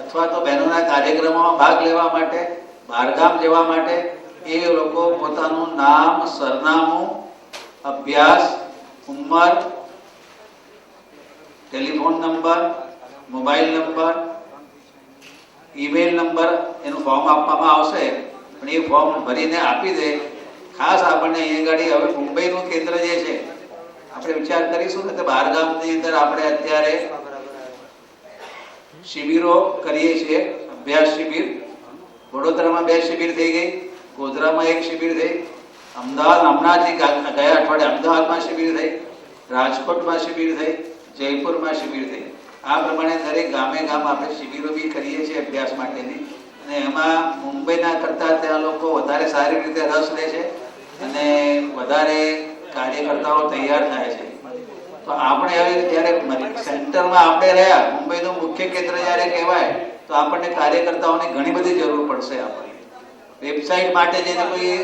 अथवा तो बहनों कार्यक्रमों में भाग लेवा माटे बहारगाम जवा माटे ए लोको पोतानुं नाम सरनामું अभ्यास उम्र telephone number mobile number email number एनु फॉर्म आपवामां आवशे पण ए फॉर्म भरीने आपी दे। खास आपणे अहीं गाड़ी हवे मुंबईनुं केंद्र जे छे આપણે વિચાર કરીશું કે બહારગામની અંદર આપણે અત્યારે શિબિરો કરીએ છીએ અભ્યાસ શિબિર વડોદરામાં 2 શિબિર થઈ ગઈ ગોધરામાં 1 શિબિર થઈ અમદાવાદ હમણાં જ ગયા અઠવાડિયે અમદાવાદમાં શિબિર થઈ રાજકોટમાં શિબિર થઈ જયપુરમાં શિબિર થઈ આ પ્રમાણે દરેક ગામે ગામ આપણે શિબિરો બી કરીએ છીએ અભ્યાસ માટેની અને એમાં મુંબઈના કરતાં ત્યાં લોકો વધારે સારી રીતે રસ લે છે અને વધારે કાર્યકર્તાઓ તૈયાર થાય છે। તો આપણે હવે જ્યારે સેન્ટરમાં આપણે રહ્યા મુંબઈનું મુખ્ય કેન્દ્ર જ્યારે કહેવાય તો આપણને કાર્યકર્તાઓની ઘણી બધી જરૂર પડશે। આપણે વેબસાઇટ માટે જેને કોઈ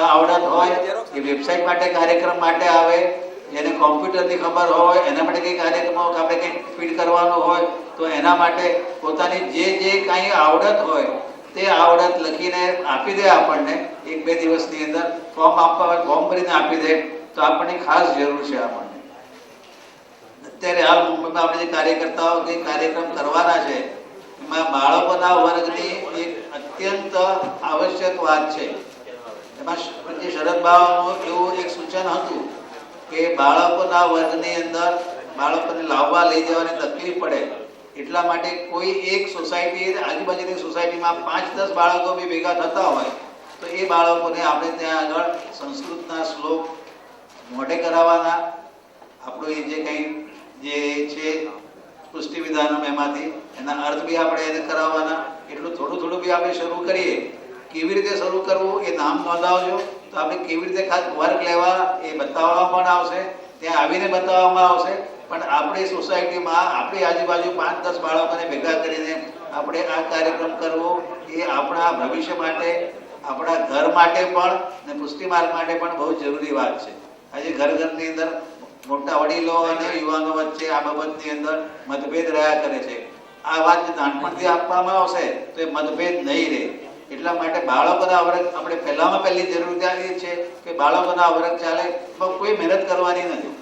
આવડત હોય એ વેબસાઇટ માટે કાર્યક્રમ માટે આવે જેને કોમ્પ્યુટરની ખબર હોય એના માટે કંઈ કાર્યક્રમો આપણે કંઈ ફીડ કરવાનો હોય તો એના માટે પોતાની જે જે કાંઈ આવડત હોય તે આવડત લખીને આપી દે આપણને 1-2 દિવસની અંદર ફોર્મ આપવા હોય ફોર્મ ભરીને આપી દે तो आपने खास जरूर है। आपने अत्यारे हाल मुंबई में आपणे जे कार्यकर्ताओं के कार्यक्रम करवाना है एमां बाळकोना वर्गनी एक अत्यंत आवश्यक बात है। एमां शरद बाबानुं एवुं एक सूचन हतुं के बाळकोना वर्गनी अंदर बाळकोने लाववा लई जवानी तकलीफ पड़े એટલા માટે કોઈ એક સોસાયટી આજુબાજુની સોસાયટીમાં 5-10 બાળકો બી ભેગા થતા હોય તો એ બાળકોને આપણે ત્યાં આગળ સંસ્કૃતના શ્લોક મોઢે કરાવવાના આપણું એ જે કંઈ જે છે પુષ્ટિ વિધાનો એમાંથી એના અર્થ બી આપણે એને કરાવવાના એટલું થોડું થોડું બી આપણે શરૂ કરીએ। કેવી રીતે શરૂ કરવું એ નામ નોંધાવજો તો આપણે કેવી રીતે વર્ક લેવા એ બતાવવામાં પણ આવશે ત્યાં આવીને બતાવવામાં આવશે પણ આપણી સોસાયટીમાં આપણી આજુબાજુ 5-10 બાળકોને ભેગા કરીને આપણે આ કાર્યક્રમ કરવો એ આપણા ભવિષ્ય માટે આપણા ઘર માટે પણ ને પુષ્ટિ માર્ગ માટે પણ બહુ જરૂરી વાત છે। આજે घर ની અંદર મોટા વડીલો અને યુવાનો વચ્ચે આ બાબતની અંદર મતભેદ રહ્યા કરે છે। આ વાત નાનપણથી આપવામાં આવશે તો એ મતભેદ નહીં રહે એટલા માટે બાળકોના અવરક આપણે પહેલામાં પહેલી જરૂરિયાત એ છે કે બાળકોના અવરક ચાલે તો કોઈ મહેનત કરવાની નથી।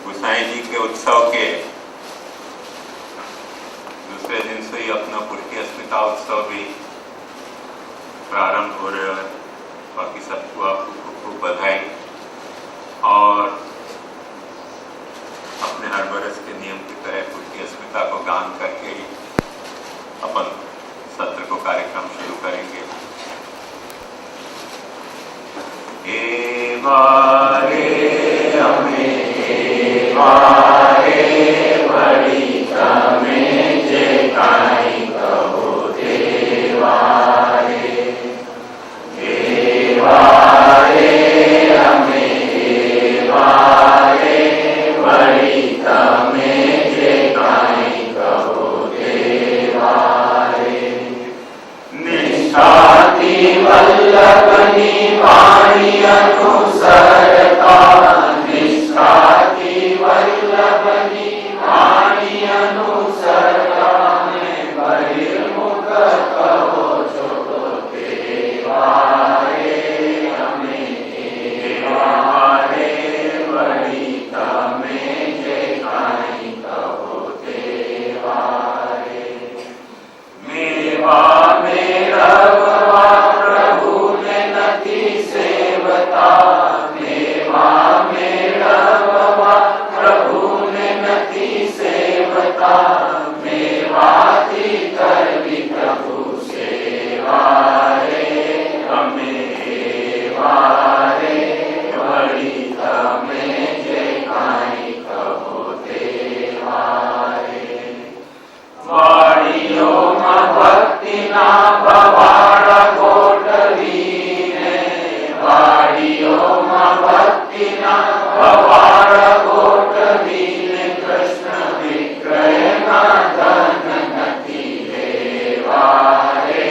गोसाई जी के उत्सव के दूसरे दिन से ही अपना पुष्टि अस्मिता उत्सव भी प्रारंभ हो रहा है। बाकी सबको आपको खूब खूब बधाई और अपने हर बरस के नियम की तरह पुष्टि अस्मिता को गान करके ही अपन सत्र को कार्यक्रम शुरू करेंगे। वारे हमें वारे बड़ी तमे जे काई कहो देवारे देवारे हमें वारे बड़ी तमे जे काई कहो देवारे निष्ठाति वल्लभनी वाणी अनुसर कीना भवार कोट दीन कृष्ण विक्रय ना धन नती लेवारे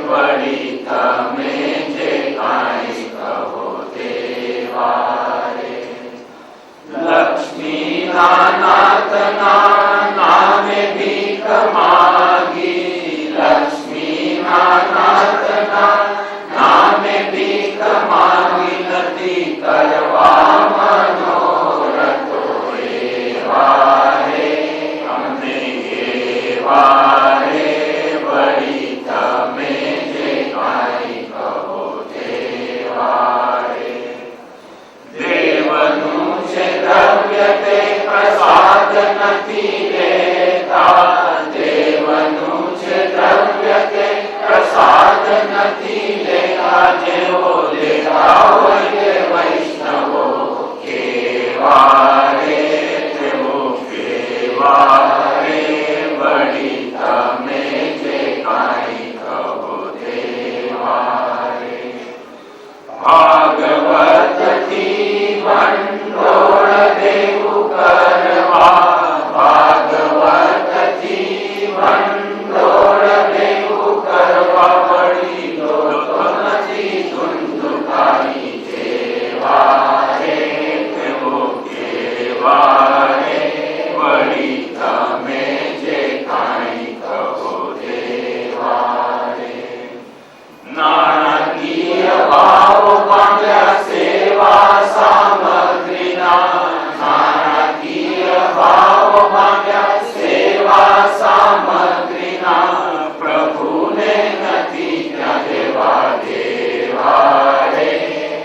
वड़ी तमे जे काई कहो देवारे लक्ष्मी नाथ नामे भीख मागी लक्ष्मी नाथ नामे भीख मागी नती करवा मनोरथो एवारे अમને एवारे वड़ी तमे जे काई कहो देवारे देवनु छे द्रव्य ते प्रसाद नथी लेता देवनु छे द्रव्य ते प्रसाद नथी लेता जेवो लेता होय वैष्णवो केवारे तेवो केवारे वड़ी तमे जे काई कहो देवारे भागवत थी भंडोळ देवु करवा भागवत थी भंडोळ देवु करवा वड़ी लोक नथी धुंधुकाई जेवारे तेवो केवारे वड़ी तमे जे काई कहो देवारे नाणकीय भाव पाम्या सेवा सामग्रीना नाणकीय भाव पाम्या सेवा सामग्रीना प्रभुने नथी त्या देवा देवारे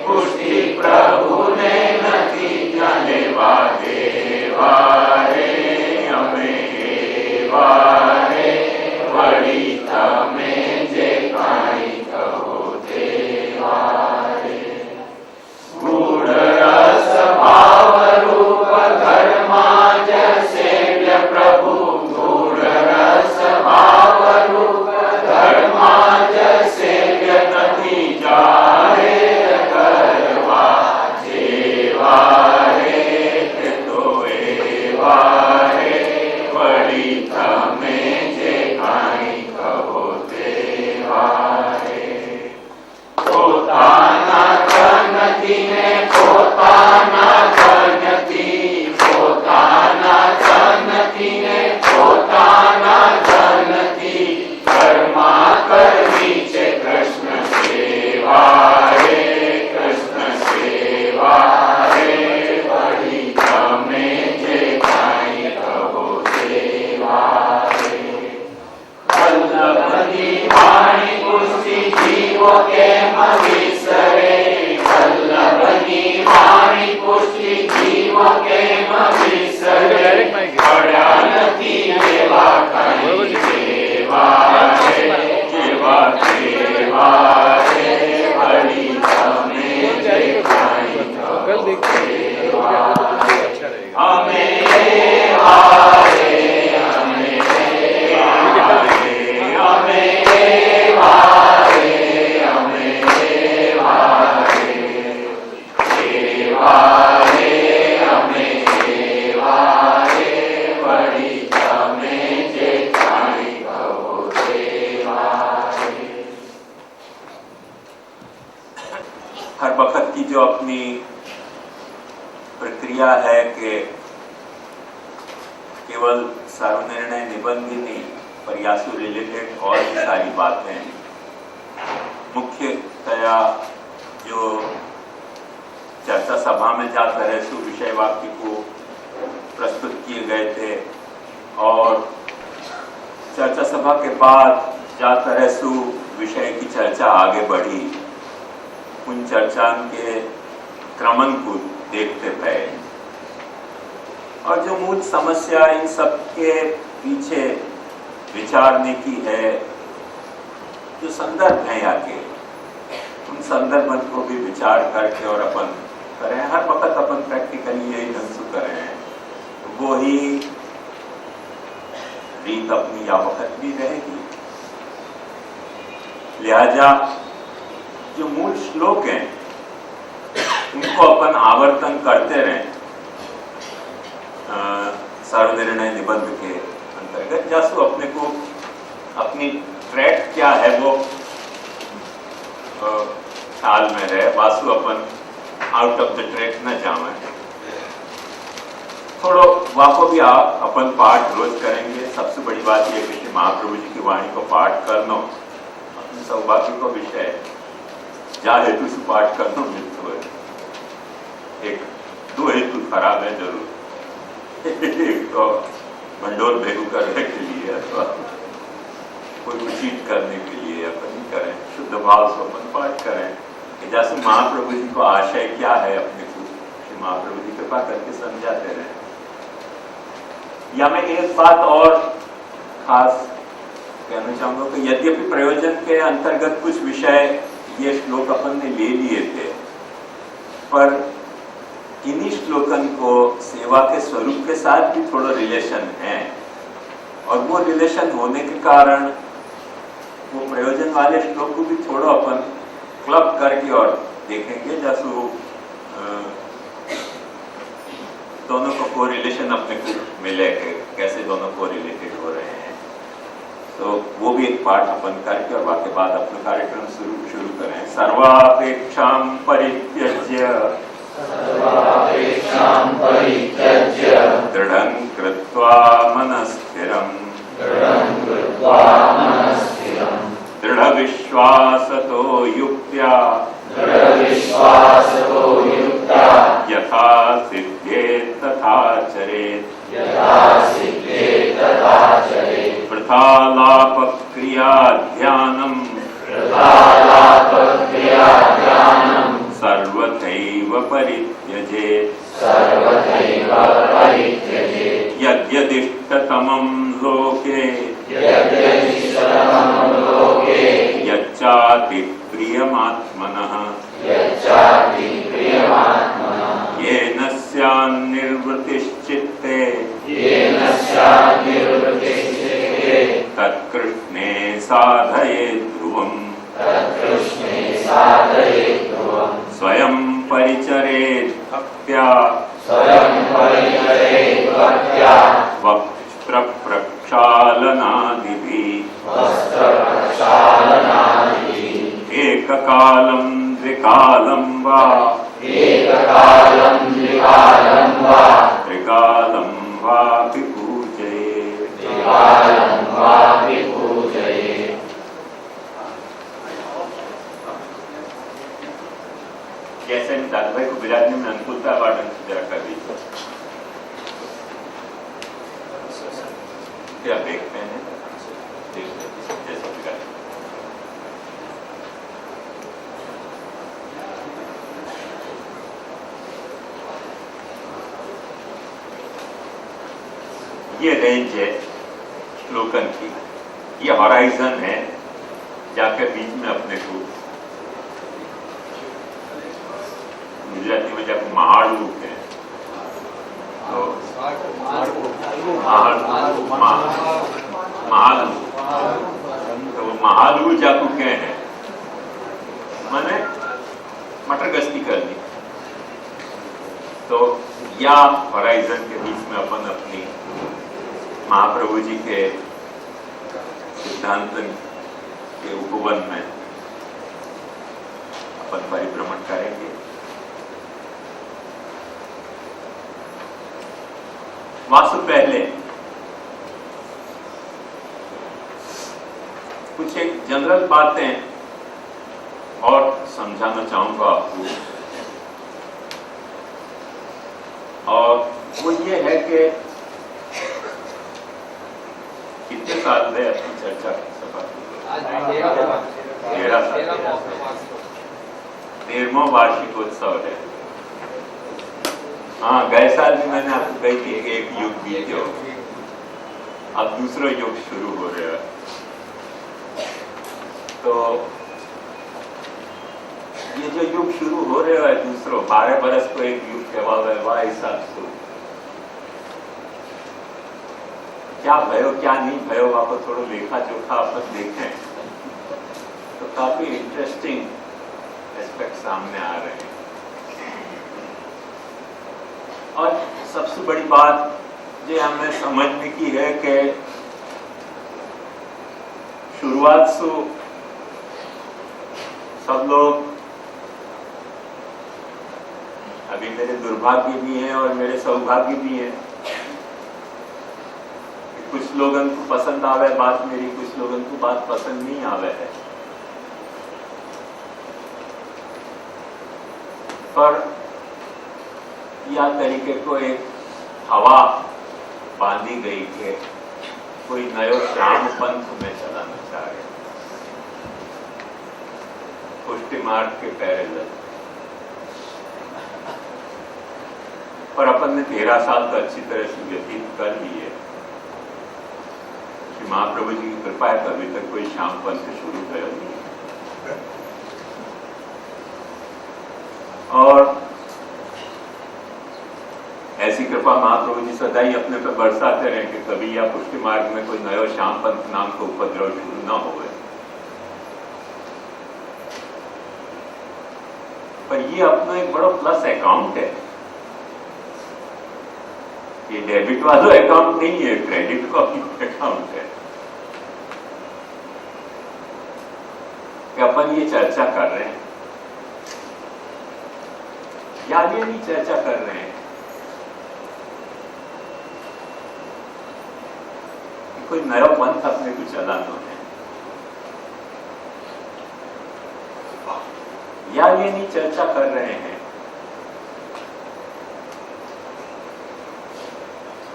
पुष्टि प्रभुने नथी त्या देवा देवारे अमे एवारे वड़ी तमे जे काई कहो देवारे गूढ़ रस भाव रूप धर्माज सेव्य प्रभु गूढ़ रस भाव रूप धर्माज सेव्य नथी जाहे करवा जेवारे तो एवारे वड़ी तमे जे काई कहो देवारे पोताना धनथीने पोताना धनथी पोताना धनथीने पोताना धनथी कर्मा करवी छे कृष्ण सेवारे वड़ी तमे जे काई कहो देवारे वल्लभनी वाणी पुष्टि जीवो केम विसरे वल्लभनी वाणी पुष्टि जीवो केम विसरे पड्या नथी देवा काई देवारे जेवा देवारे वड़ी तमे जे काई कहो देवारे अमे एवारे अमे एवारे अमे एवारे अमे एवारे एवारे अमे एवारे वड़ी तमे जे काई कहो देवारे हर वक्त की जो अपनी प्रक्रिया है कि केवल सर्वनिर्णय निबंध ही नहीं प्रयासों रिलेटेड और भी सारी बातें मुख्यतया जो चर्चा सभा में जा तरह विषय वाक्य को प्रस्तुत किए गए थे और चर्चा सभा के बाद जा तरह विषय की चर्चा आगे बढ़ी उन चर्चा के क्रमन को देखते गए और जो मूल समस्या इन सब के पीछे विचारने की है जो संदर्भ है आगे उन संदर्भ को भी विचार करके और अपन करें। हर वक्त अपन प्रैक्टिकली यही ढंग करें वो ही रीत अपनी या वक्त भी रहेगी। लिहाजा जो मूल श्लोक हैं उनको अपन आवर्तन करते रहें सर्वनिर्णय निबंध के अंतर्गत, जासु अपने को अपनी ट्रैक क्या है वो ख्याल में रहे, वासु अपन आउट ऑफ द ट्रैक न जावे। थोड़ा वाको भी अपन पाठ रोज करेंगे। सबसे बड़ी बात यह है कि महाप्रभु जी की वाणी को पाठ करना अपने सौभाग्य को विषय है। जा हेतु से पाठ करना मृत्यु है। एक दो हेतु खराब है जरूर। एक तो भंडोर भेगू करने के लिए अथवा कोई को चीट करने के लिए अपन नहीं करें, शुद्ध भाव से अपन पाठ करें। जैसे महाप्रभु जी को आशय क्या है अपने को, महाप्रभु जी कृपा करके समझाते रहे। या मैं एक बात और खास कहना चाहूंगा कि यद्यपि प्रयोजन के अंतर्गत कुछ विषय ये श्लोक अपन ने ले लिए थे, पर इन्हीं श्लोकन को सेवा के स्वरूप के साथ भी थोड़ा रिलेशन है, और वो रिलेशन होने के कारण वो प्रयोजन वाले श्लोक को भी थोड़ा अपन क्लब करके और देखेंगे, जैसे दोनों को कोरिलेशन अपने को मिले, कैसे दोनों कोरिलेटेड हो रहे हैं। तो वो भी एक पाठ अपन करके और बाकी बाद अपना कार्यक्रम शुरू करें। सर्वापेक्षां परित्यज्य दृढ़ं कृत्वा मनस्थिरं दृढ़ विश्वासतो युक्त्या यथा सिद्धेत् तथा चरेत् वृथालाप क्रिया ध्यानं सर्वथैव परित्यजेत् यद्यदिष्टतमं लोके यच्चाति प्रियमात्मनः येन स्यान्निर्वृतिश्चित्ते तत्कृष्णे साधयेत् ध्रुवम् स्वयं परिचरेत् भक्त्या वक्त्र प्रक्षालनादिभिः एककालं द्विकालं वा त्रिकालं वापि पूजयेत्। कैसे दादा भाई को विराजने में अनुकूलता वर्णन जरा कर दीजिए। क्या देखते हैं जैसे विराज ये रेंज है श्लोकन की, ये हॉराइजन है, जाके बीच में अपने को गुजराती में जब महाड़ू है तो महालू जाकू के हैं मैंने मटर गश्ती कर ली। तो या हॉराइजन के बीच में अपन अपनी महाप्रभु जी के सिद्धांत के उपवन में अपन परिभ्रमण करेंगे। वासु पहले कुछ एक जनरल बातें और समझाना चाहूंगा आपको, और वो ये है कि कितने साल में अपनी चर्चा सभा 13वां वार्षिकोत्सव है। हाँ, गए साल भी मैंने आपको कही थी कि एक युग बीत हो, अब दूसरा युग शुरू हो रहा है। तो ये जो युग शुरू हो रहा है दूसरा, 12 बरस को एक युग कहवा वाह हिसाब से क्या भयो क्या नहीं भयो आपको थोड़ा लेखा जोखा अपन देखें तो काफी इंटरेस्टिंग एस्पेक्ट सामने आ रहे हैं। और सबसे बड़ी बात जो हमें समझने की है कि शुरुआत से सब लोग, अभी मेरे दुर्भाग्य भी हैं और मेरे सौभाग्य भी हैं, कुछ लोगों को पसंद आवे बात मेरी, कुछ लोगों को बात पसंद नहीं आवे है। पर या तरीके को एक हवा बांधी गई कि कोई नयो श्याम पंथ में चलाना चाह रहे, पुष्टि मार्ग के पैरेलल। पर अपन ने 13 साल तो अच्छी तरह से व्यतीत कर लिए कि महाप्रभु जी की कृपा है, कभी तक कोई श्याम पंथ शुरू कर नहीं। और ऐसी कृपा महाप्रभु जी सदा ही अपने पे बरसाते रहे कि कभी या पुष्टि मार्ग में कोई नयो श्याम पंथ नाम का उपद्रव शुरू न हो। पर ये अपना एक बड़ा प्लस अकाउंट है। ये डेबिट वाला अकाउंट नहीं है, क्रेडिट का अकाउंट है कि अपन ये चर्चा कर रहे हैं या ये नहीं चर्चा कर रहे हैं कि कोई नया पंथ अपने को चलाना है, या ये नहीं चर्चा कर रहे हैं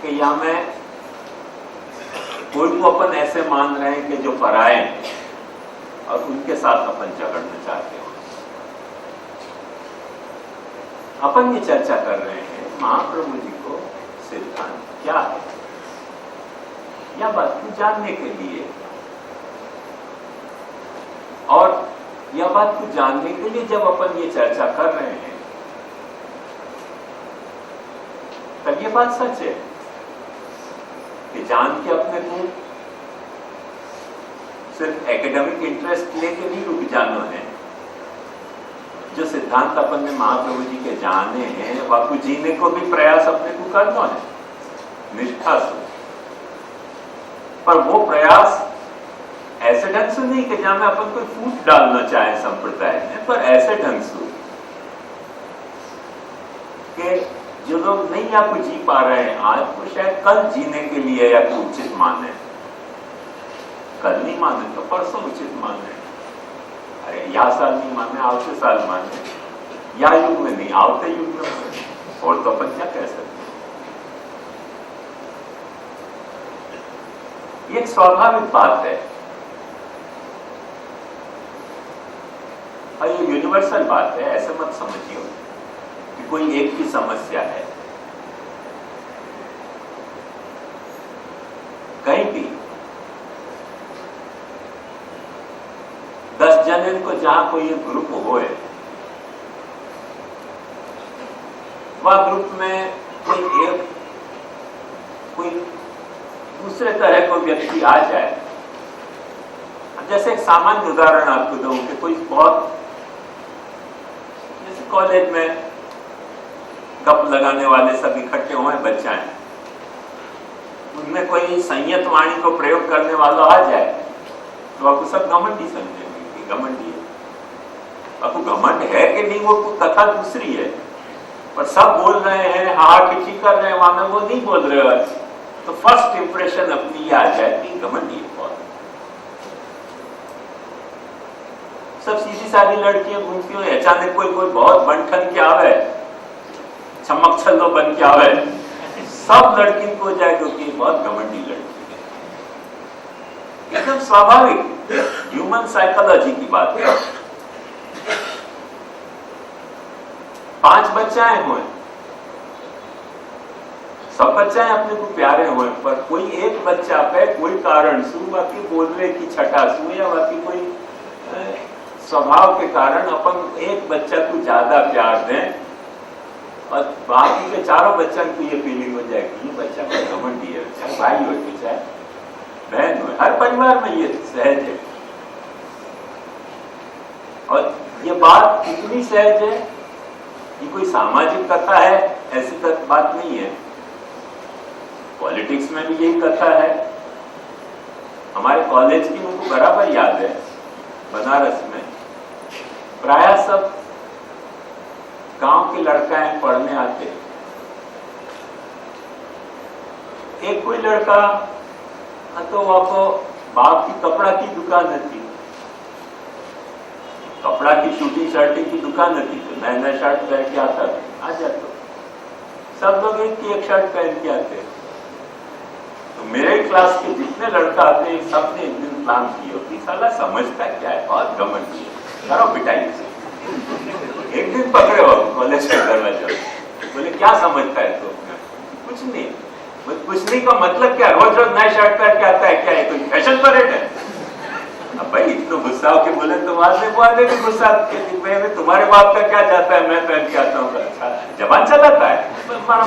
कि या में कोई को अपन ऐसे मान रहे हैं कि जो पराए हैं और उनके साथ अपन झगड़ना चाहते हो। अपन ये चर्चा कर रहे हैं महाप्रभु जी को सिद्धांत क्या है, या बात को जानने के लिए, और यह बात को जानने के लिए जब अपन ये चर्चा कर रहे हैं तब ये बात सच है कि जान के अपने को सिर्फ एकेडमिक इंटरेस्ट लेके नहीं रुक जाना है। जो सिद्धांत अपन ने महाप्रभु जी के जाने हैं वह को जीने को भी प्रयास अपने को करना है निष्ठा से। पर वो प्रयास ऐसे ढंग से नहीं कि जहां में अपन कोई फूट डालना चाहे संप्रदाय में, पर ऐसे ढंग से कि जो लोग नहीं आपको जी पा रहे हैं आज, वो शायद कल जीने के लिए या तो उचित माने, कल नहीं माने तो परसों उचित माने, अरे या साल नहीं माने आवते साल माने, या युग में नहीं आवते युग में माने, और तो अपन क्या कह सकते। ये एक स्वाभाविक बात है और ये यूनिवर्सल बात है। ऐसे मत समझिए कि कोई एक की समस्या है। कहीं भी 10 जन को जहां कोई एक ग्रुप होए, वह ग्रुप में कोई दूसरे तरह को व्यक्ति आ जाए। जैसे एक सामान्य उदाहरण आपको दूं कि कोई बहुत, जैसे कॉलेज में गप लगाने वाले सब इकट्ठे हुए बच्चे, उनमें कोई संयत वाणी को प्रयोग करने वाला आ जाए तो आपको सब घमंडी समझेंगे कि घमंडी है। आपको घमंड है कि नहीं वो कथा दूसरी है, पर सब बोल रहे हैं, हाँ खिची कर रहे हैं, वहां में वो नहीं बोल रहे हो, तो फर्स्ट इंप्रेशन अपनी आ जाए कि घमंडी है बहुत। सब सीधी सादी लड़कियां घूमती हुई, अचानक कोई बहुत बनठन के आवे, चमक छल्लो बन के आवे, सब लड़की को जाए क्योंकि बहुत घमंडी लड़की है। एकदम स्वाभाविक ह्यूमन साइकोलॉजी की बात है। 5 बच्चाएं हुए, सब बच्चाएं अपने को प्यारे हुए, पर कोई एक बच्चा पे कोई कारण सु, बाकी बोलने की छठा सु या बाकी कोई स्वभाव के कारण अपन एक बच्चा को ज्यादा प्यार दें और बाकी के चारों बच्चों को ये फीलिंग हो जाए कि ये बच्चा कोई घमंडी है, चाहे भाई हो चाहे बहन हो, हर परिवार में ये सहज है। और ये बात इतनी सहज है, ये कोई सामाजिक कथा है ऐसी बात नहीं है। पॉलिटिक्स में भी यही कथा है। हमारे कॉलेज की उनको बराबर याद है, बनारस में प्राय सब गांव के लड़का पढ़ने आते। एक कोई लड़का तो वहां बाप की कपड़ा की दुकान थी, कपड़ा की शूटिंग शर्टिंग की दुकान थी, तो नया नया शर्ट पहन के आता था, आ जाता। सब लोग एक शर्ट पहन के आते। तो मेरे क्लास के जितने लड़का आते सबने एक दिन प्लान किया कि साला समझता क्या है, बहुत घमंड है, करो पिटाई से। एक दिन पकड़े हो कॉलेज के दरवाजे, बोले क्या समझता है तो? कुछ नहीं। पूछने का मतलब क्या, रोज रोज नया शर्ट पहन के आता है क्या, है कोई फैशन परेड है? अब भाई इतना गुस्सा होके बोले तो वादे भी गुस्सा के तुम्हारे बाप का क्या जाता है, मैं पहन के आता हूँ। अच्छा जबान चलाता है, मारा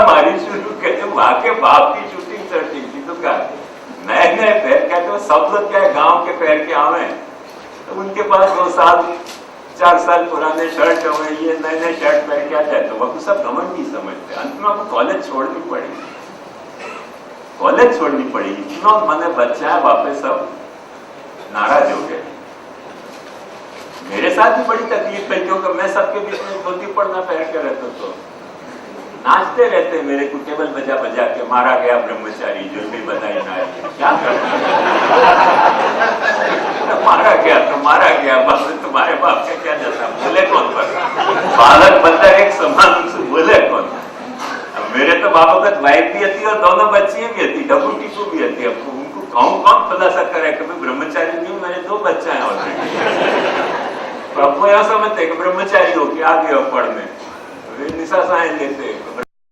मारी शुरू कर, वहां के बाप की शूटिंग शर्टिंग की दुकान, नए नए पहन के, तो सब लोग क्या गांव के पहन के आवे, तो उनके पास 2 साल 4 साल पुराने शर्ट हुए, ये नए नए शर्ट पहन के आ जाए, तो वो सब घमंड नहीं समझते। अंत में आपको कॉलेज छोड़नी पड़ेगी, कॉलेज छोड़नी पड़ेगी। इतना मैंने बच्चा है वापस सब नाराज हो गए। मेरे साथ भी बड़ी तकलीफ है, क्योंकि मैं सबके बीच में धोती पड़ना पहन के रहता, तो नाचते रहते मेरे को टेबल बजा बजा के, मारा गया ब्रह्मचारी जो भी बधाई ना है, क्या मारा गया तो मारा गया, बस तुम्हारे बाप का क्या जाता, बोले कौन पर? बालक बंदा एक समान से बोले कौन? मेरे तो बाबा वाइफ भी थी और दोनों बच्चियां भी थी, डबू टीपू भी थी। अब उनको कौन खुलासा करे कि ब्रह्मचारी नहीं, मेरे 2 बच्चा है ऑलरेडी। आपको यह समझते कि ब्रह्मचारी हो कि आ गए पढ़ने, निशा साइन लेते।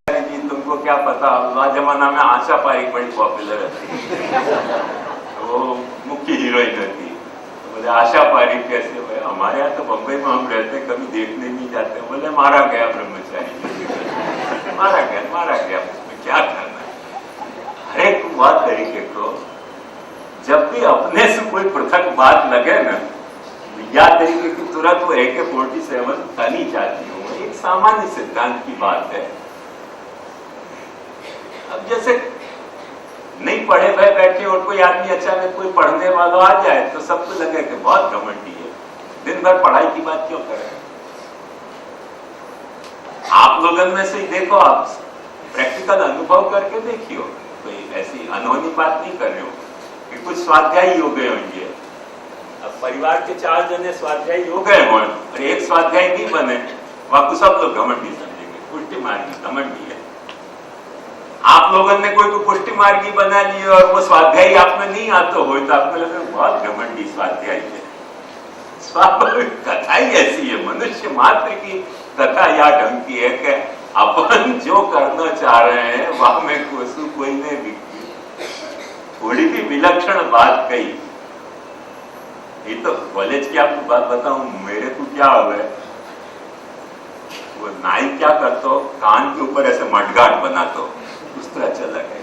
जी तुमको क्या पता, जमाना में आशा पारिक बड़ी पॉपुलर थी, वो मुख्य हीरोइन थी। बोले आशा पारिक कैसे? भाई हमारे यहाँ तो बम्बई में हम रहते, कभी देखने नहीं जाते। बोले मारा गया ब्रह्मचारी, मारा गया, उसमें क्या करना है? हर एक बात तरीके को जब भी अपने से कोई पृथक बात लगे ना, या तरीके की तुरंत वो AK-47 तनी जाती हो, एक सामान्य सिद्धांत की बात है। अब जैसे नहीं पढ़े भाई बैठे और कोई आदमी अचानक कोई पढ़ने वाला आ जाए तो सबको लगे कि बहुत घमंडी है, दिन भर पढ़ाई की बात क्यों करें? आप लोगों में से ही देखो, आप प्रैक्टिकल अनुभव करके देखियो, कोई ऐसी अनहोनी बात नहीं कर रहे हो कि कुछ स्वाध्यायी हो गए होंगे। अब परिवार के 4 जने स्वाध्यायी हो गए हों और एक स्वाध्यायी नहीं बने, वहां सब लोग घमंडी समझेंगे, पुष्टि मार्गी घमंडी है। आप लोगों ने कोई को पुष्टि मार्गी बना ली और वो स्वाध्यायी आप में नहीं आता हो, तो आपको लगे बहुत घमंडी स्वाध्यायी है। स्वाभाविक कथा ही ऐसी है, मनुष्य मात्र की कथा या ढंग की है कि अपन जो करना चाह रहे हैं वहां में कोई ने थोड़ी भी विलक्षण बात कही। ये तो कॉलेज की आपको बात बताऊं, मेरे को क्या हुआ है, वो नाई क्या करता हो, कान के ऊपर ऐसे मटगाट बनाता हो, उस तरह चला गया।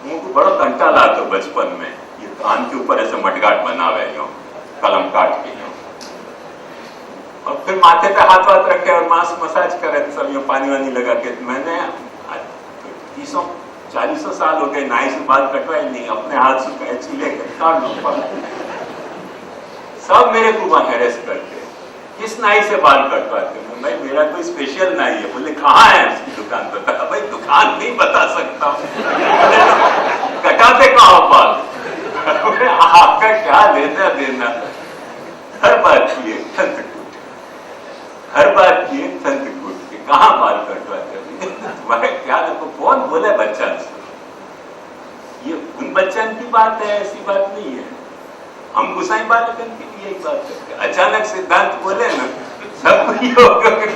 उनको बड़ा कंटा लाता बचपन में, ये कान के ऊपर ऐसे मटगाट बनावे यूं, कलम काट के यूं, और फिर माथे पे हाथ वाथ रखे और मांस मसाज करे सब यूं पानी वानी लगा के। मैंने 30-40 साल हो गए नाई से बाल कटवाई नहीं, अपने हाथ से कैंची लेकर काट लो। सब मेरे को हैरेस करते, किस नाई से बाल कटवाते? भाई मेरा कोई स्पेशल नाई है। बोले कहाँ है उसकी दुकान? बता। भाई दुकान नहीं बता सकता, कटाते कहाँ बाल? आपका क्या लेना देना? हर बात की है संत कूट, हर बात की है संत कूट के, कहाँ बाल कटवाते? तुम्हारे क्या देखो, कौन बोले बच्चा से? ये उन बच्चों की बात है, ऐसी बात नहीं है। हम गुसाई बालकन की भी यही बात करते, अचानक सिद्धांत बोले ना, सब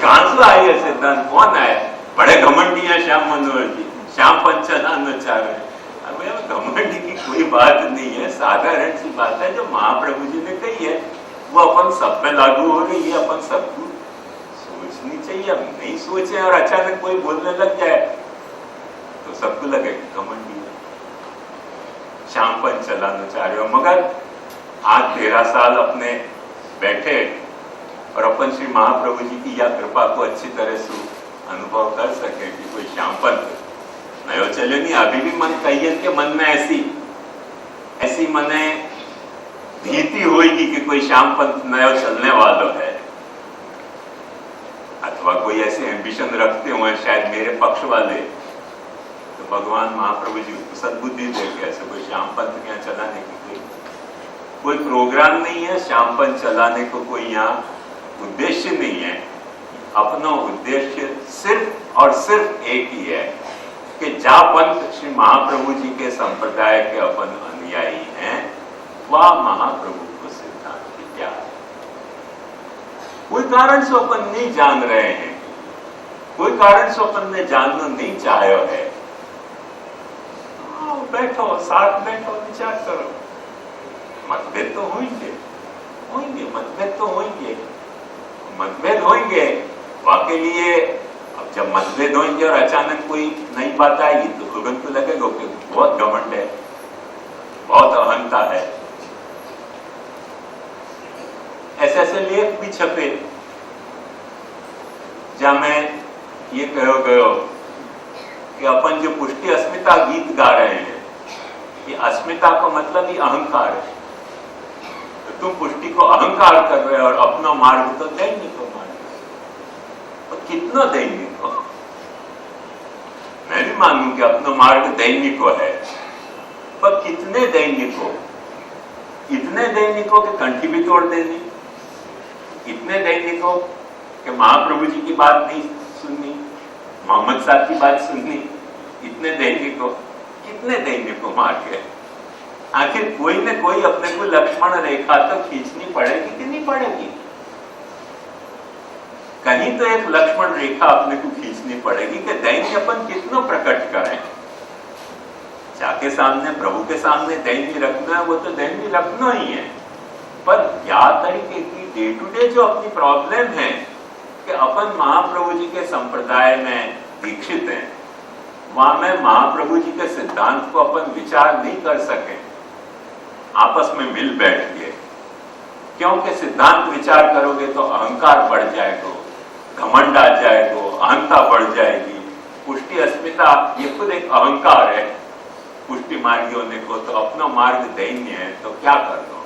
कहां से आए सिद्धांत, कौन आया? बड़े घमंडी है श्याम मनोहर जी, श्याम पंचाचार्य। घमंडी की कोई बात नहीं है, साधारण सी बात है जो महाप्रभु जी ने कही है, वो अपन सब पे लागू हो रही है। अपन सबको सोचनी चाहिए, अब नहीं सोचे और अचानक कोई बोलने लग जाए तो सबको लगे घमंडी है, श्याम पंचाचार्य। मगर आज 13 साल अपने बैठे और अपन श्री महाप्रभु जी की यह कृपा को अच्छी तरह से अनुभव कर सके कि कोई श्यामपंथ नयो चले नहीं। अभी भी मन कहिए के मन में ऐसी मने भीति होगी कि कोई श्यामपंथ नयो चलने वालों है, अथवा कोई ऐसे एम्बिशन रखते हुए शायद मेरे पक्ष वाले, तो भगवान महाप्रभु जी को सद्बुद्धि दे के ऐसे कोई श्यामपंथ के यहाँ चलाने की कोई प्रोग्राम नहीं है। श्यामपंथ चलाने को कोई यहाँ उद्देश्य नहीं है। अपना उद्देश्य सिर्फ और सिर्फ एक ही है कि जा पंथ श्री महाप्रभु जी के संप्रदाय के अपन अनुयायी हैं, वह महाप्रभु को सिद्धांत की क्या कोई कारण से अपन नहीं जान रहे हैं, कोई कारण से अपन ने जानना नहीं चाहे है, बैठो साथ बैठो विचार करो। मतभेद तो होंगे, मतभेद तो होंगे, मतभेद होंगे वाके लिए। अब जब मतभेद होंगे और अचानक कोई नई बात आएगी तो तुरंत तो लगेगा कि बहुत घमंड है, बहुत अहंता है। ऐसे ऐसे लेख भी छपे जहां मैं ये कहो गयो कि अपन जो पुष्टि अस्मिता गीत गा रहे हैं, ये अस्मिता का मतलब ही अहंकार है। तो तुम पुष्टि को अहंकार कर रहे हो और अपना मार्ग तो दैनिक मार्ग, और कितना दैनिक हो। मैं भी मानूं कि अपना मार्ग दैनिक है, पर कितने दैनिक हो? इतने दैनिक हो कि कंठी भी तोड़ देनी, इतने दैनिक हो कि महाप्रभु जी की बात नहीं सुननी, मोहम्मद साहब की बात सुननी, इतने दैनिक हो। कितने दैनिक हो मार के? आखिर कोई न कोई अपने को लक्ष्मण रेखा तो खींचनी पड़ेगी कि नहीं पड़ेगी? कहीं तो एक लक्ष्मण रेखा अपने को खींचनी पड़ेगी कि दैन्य अपन कितना प्रकट करें। जाके सामने प्रभु के सामने दैन्य रखना है, वो तो दैन्य रखना ही है, पर क्या तरीके की डे टू डे जो अपनी प्रॉब्लम है कि अपन महाप्रभु जी के संप्रदाय में दीक्षित हैं, वहां में महाप्रभु जी के सिद्धांत को अपन विचार नहीं कर सके आपस में मिल बैठ के, क्योंकि सिद्धांत विचार करोगे तो अहंकार बढ़ जाएगा, घमंड आ जाएगा, अहंता बढ़ जाएगी। पुष्टि अस्मिता ये खुद एक अहंकार है। पुष्टि मार्गियों ने को तो अपना मार्ग दैन्य है, तो क्या कर दो?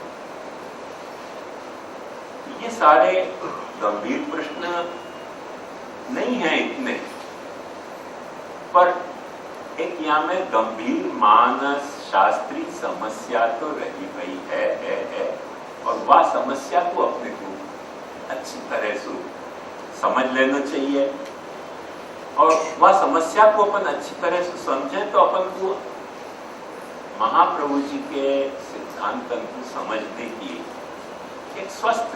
ये सारे गंभीर प्रश्न नहीं है इतने, पर एक यहाँ में गंभीर मानस शास्त्रीय समस्या तो रही गई है, और वह समस्या को अपने को अच्छी तरह से समझ लेना चाहिए। और वह समस्या को अपन अच्छी तरह से समझें तो अपन को महाप्रभु जी के सिद्धांत को समझने की एक स्वस्थ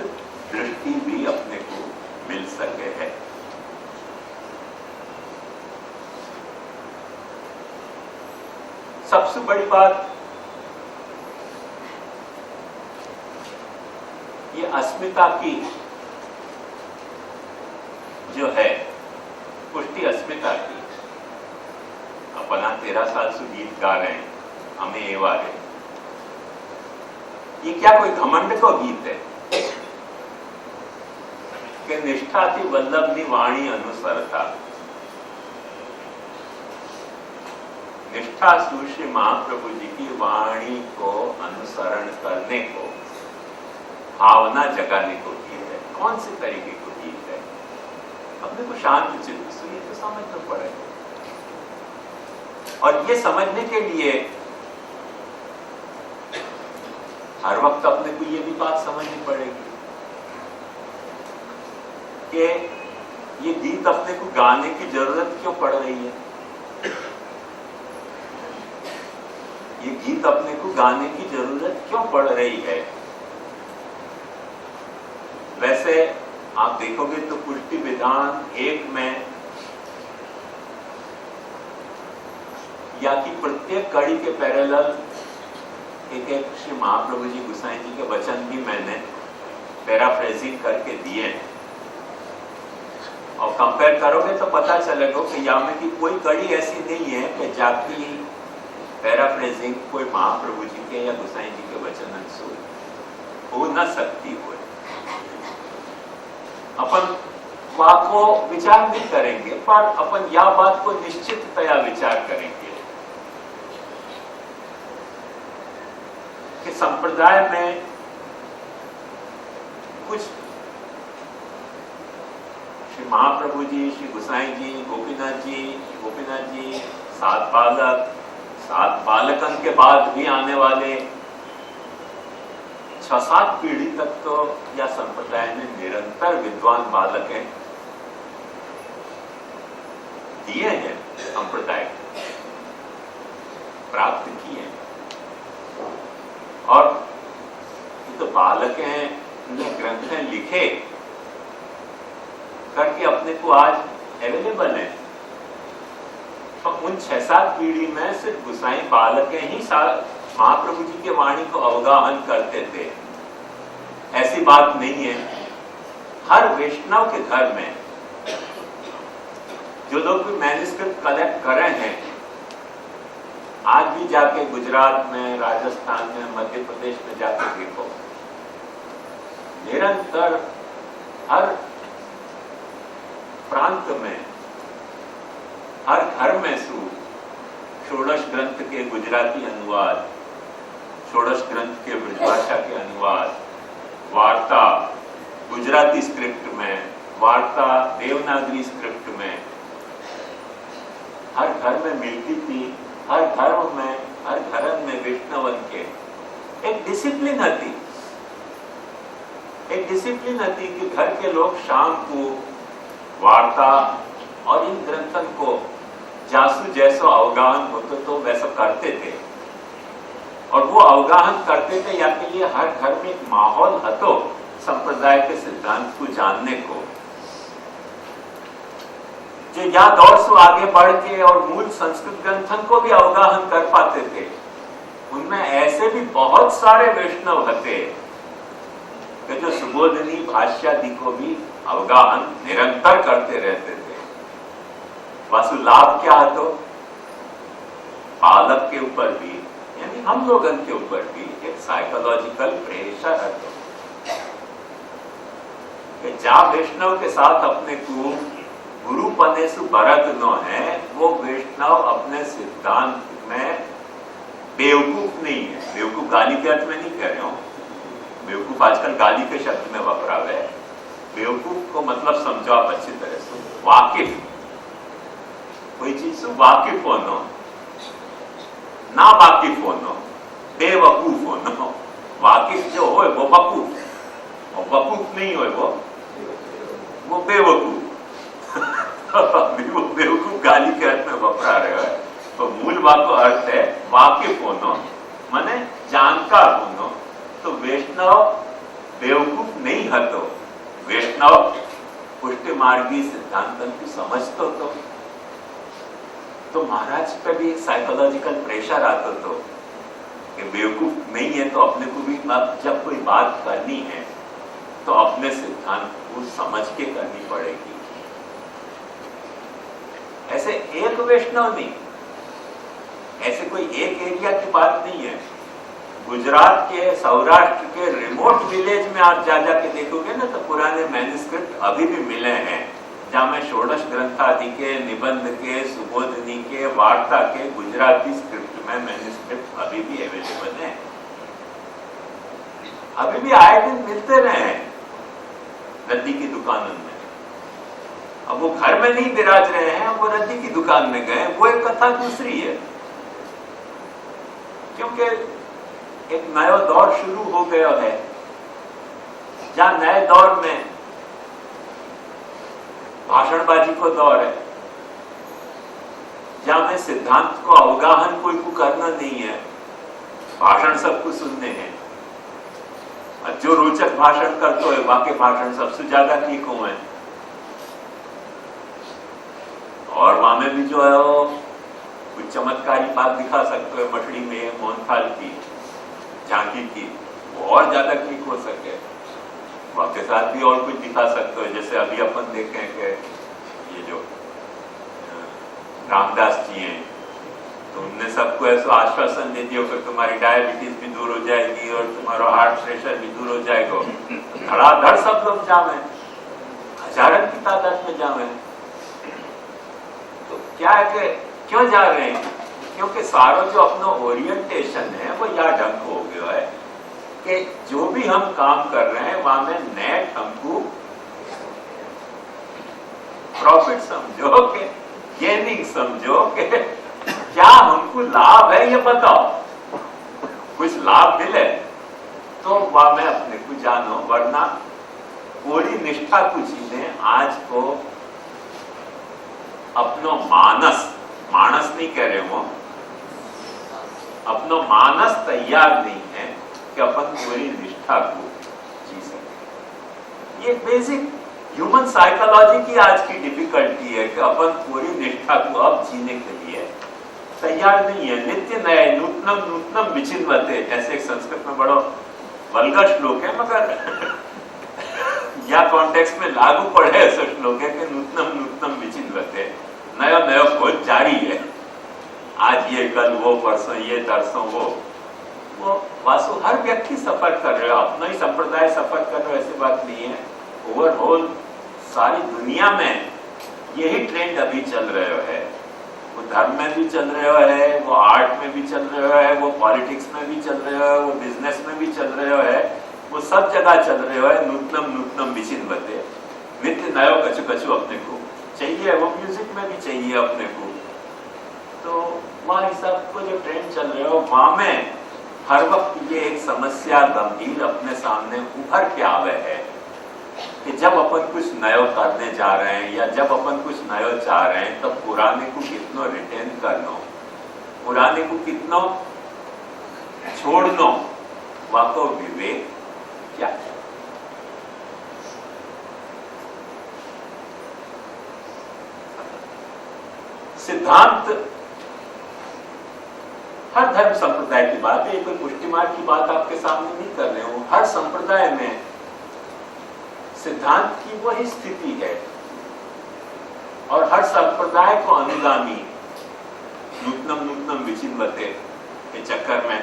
दृष्टि भी अपने को मिल सके है। सबसे बड़ी बात ये अस्मिता की जो है, पुष्टि अस्मिता की। अपना 13 साल से गीत गा रहे हैं, हमें ये वाले, ये क्या कोई घमंड का गीत है कि निष्ठा थी वल्लभ नी वाणी अनुसरता। निष्ठा सुश्री महाप्रभु जी की वाणी को अनुसरण करने को, भावना जगाने को गीत है। कौन से तरीके को गीत है? अपने को शांत चित्त से ये तो समझना पड़ेगा, और ये समझने के लिए हर वक्त अपने को ये भी बात समझनी पड़ेगी कि ये गीत अपने को गाने की जरूरत क्यों पड़ रही है। ये गीत अपने को गाने की जरूरत क्यों पड़ रही है? वैसे आप देखोगे तो पुष्टि विधान 1 में या कि प्रत्येक कड़ी के पैरेलल एक एक श्री महाप्रभु जी गोसाई जी के वचन भी मैंने पैराफ्रेजिंग करके दिए, और कंपेयर करोगे तो पता चलेगा कि यहाँ में की कोई कड़ी ऐसी नहीं है कि जाकी पैराफ्रेजिंग कोई महाप्रभु जी के या गोसाई जी के वचन अंश। हो न सकती हो। अपन बात को विचार नहीं करेंगे, पर अपन या बात को निश्चिततया विचार करेंगे कि संप्रदाय में कुछ श्री महाप्रभु जी, श्री गुसाई जी, गोपीनाथ जी, सात बालकन के बाद भी आने वाले 6-7 पीढ़ी तक तो यह संप्रदाय में निरंतर विद्वान बालक हैं दिए हैं, संप्रदाय प्राप्त किए हैं। और ये तो बालक हैं, ने ग्रंथ लिखे करके अपने को आज अवेलेबल है। तो उन 6-7 पीढ़ी में सिर्फ गुसाई बालक ही महाप्रभु जी के वाणी को अवगाहन करते थे, ऐसी बात नहीं है। हर वैष्णव के घर में जो लोग भी मैन्युस्क्रिप्ट कलेक्ट कर रहे हैं, आज भी जाके गुजरात में, राजस्थान में, मध्य प्रदेश में जाके देखो, निरंतर हर प्रांत में, हर घर में षोडश ग्रंथ के गुजराती अनुवाद, षोडश ग्रंथ के ब्रजभाषा के अनुवाद, वार्ता गुजराती स्क्रिप्ट में, वार्ता देवनागरी स्क्रिप्ट में हर घर में मिलती थी। हर धर्म में, हर धर्म में वैष्णवन के एक डिसिप्लिन थी कि घर के लोग शाम को वार्ता और इन ग्रंथन को जासु जैसो अवगाहन होते तो वैसा करते थे। और वो अवगाहन करते थे या के लिए हर घर में एक माहौल हतो संप्रदाय के सिद्धांत को जानने को, जो याद और सो आगे बढ़ के और मूल संस्कृत ग्रंथन को भी अवगाहन कर पाते थे। उनमें ऐसे भी बहुत सारे वैष्णव हते कि जो सुबोधनी भाष्यादि को भी अवगाहन निरंतर करते रहते थे। वासु लाभ क्या है, तो बालक के ऊपर भी, यानी हम लोगन के ऊपर भी एक साइकोलॉजिकल प्रेशर है, कि जा वैष्णव के साथ अपने को गुरु पनेसु भरत नो है, वो वैष्णव अपने सिद्धांत में बेवकूफ नहीं है। बेवकूफ गाली के अर्थ में नहीं कह रहे हो, बेवकूफ आजकल गाली के शब्द में वपराव है। बेवकूफ को मतलब समझो आप अच्छी तरह से, वाकिफ, कोई चीज से वाकिफ होना, ना वाकिफ होना, बेवकूफ होना। वाकिफ जो हो वो वकूफ, और वकूफ नहीं हो वो बेवकूफ। वो बेवकूफ गाली के अर्थ में वपरा रहे है, तो मूल वाक्य अर्थ है वाकिफ होना, माने जानकार होना। तो वैष्णव बेवकूफ नहीं हतो, वैष्णव पुष्टि मार्गी सिद्धांतन की समझतो तो महाराज पे भी एक साइकोलॉजिकल प्रेशर आता तो कि बेवकूफ नहीं है, तो अपने को भी जब कोई बात करनी है तो अपने सिद्धांत को समझ के करनी पड़ेगी। ऐसे एक वैष्णव नहीं, ऐसे कोई एक एरिया की बात नहीं है। गुजरात के, सौराष्ट्र के रिमोट विलेज में आप जा के देखोगे ना, तो पुराने मैन्युस्क्रिप्ट अभी भी मिले हैं, जहां में षोडश ग्रंथादि के, निबंध के, सुबोधनी के, वार्ता के गुजराती स्क्रिप्ट में मैन्युस्क्रिप्ट अभी भी अवेलेबल है। अभी भी आए दिन मिलते रहे हैं रद्दी की दुकानों में। अब वो घर में नहीं विराज रहे हैं, वो रद्दी की दुकान में गए, वो एक कथा दूसरी है। क्योंकि एक नया दौर शुरू हो गया है, जहां नए दौर में भाषणबाजी को दौर है, जहां में सिद्धांत को अवगाहन कोई को करना नहीं है, भाषण सबको सुनने हैं। और जो रोचक भाषण करते हो वाके भाषण सबसे ज्यादा ठीक हुए हैं। और वहां में भी जो है वो कुछ चमत्कारी बात दिखा सकते हो, मछली में मोहनथाल की, झांकी की, वो और ज्यादा ठीक हो सके। वहां के साथ भी और कुछ दिखा सकते हो, जैसे अभी अपन देखें कि ये जो रामदास जी हैं, तो उनने सबको ऐसा आश्वासन दे दिया कि तुम्हारी डायबिटीज भी दूर हो जाएगी और तुम्हारा हार्ट प्रेशर भी दूर हो जाएगा। धड़ाधड़ सब लोग जावे, हजारों की तादाद में जावे। तो क्या है कि क्यों जा रहे हैं? क्योंकि सारो जो अपना ओरिएंटेशन है वो या ढंग हो गया है कि जो भी हम काम कर रहे हैं वहां में नेट हमको प्रॉफिट समझो के गेनिंग समझो के क्या हमको लाभ है ये बताओ। कुछ लाभ मिले तो वहां में अपने को जानो, वरना पूरी निष्ठा को चीजें आज को अपनो मानस नहीं कह रहे हो, अपनो मानस तैयार नहीं है कि अपन पूरी निष्ठा को जी सके। ये बेसिक ह्यूमन साइकोलॉजी की आज की डिफिकल्टी है कि अपन पूरी निष्ठा को अब जीने के लिए तैयार नहीं है। नित्य नए नूतनम नूतनम विचिन्वते, ऐसे एक संस्कृत में बड़ा वल्गर श्लोक है, मगर या कॉन्टेक्स्ट में लागू पड़े ऐसा श्लोक है कि नूतनम नूतनम विचिन्वते, नया नया खोज जारी है। आज ये, कल वो, परसों ये, तरसों वो वासु हर व्यक्ति सफर कर रहे हो, अपना ही संप्रदाय सफर कर रहे हो, ऐसी बात नहीं है। ओवरऑल सारी दुनिया में यही ट्रेंड अभी चल रहे है। वो धर्म में भी चल रहे है, वो आर्ट में भी चल रहे है, वो पॉलिटिक्स में भी चल रहे है, वो बिजनेस में भी चल रहे है, वो सब जगह चल रहे है। नूतनम नूतनम विचिन्वते, नित्य नयो कछु कछु अपने को चाहिए। वो म्यूजिक में भी चाहिए अपने को। तो वहाँ सब को जो ट्रेंड चल रहे हो वहां में हर वक्त ये एक समस्या गंभीर अपने सामने उभर के आवे है कि जब अपन कुछ नयो करने जा रहे हैं या जब अपन कुछ नयो चाह रहे हैं, तब पुराने को कितनो रिटेन करनो, पुराने को कितनो छोड़नो, वाको विवेक क्या है। सिद्धांत हर धर्म संप्रदाय की बात है, कोई पुष्टिमार की बात आपके सामने नहीं कर रहे हूं। हर संप्रदाय में सिद्धांत की वही स्थिति है और हर संप्रदाय को अनुगामी नूतनम नूतनम विचिन्वते के चक्कर में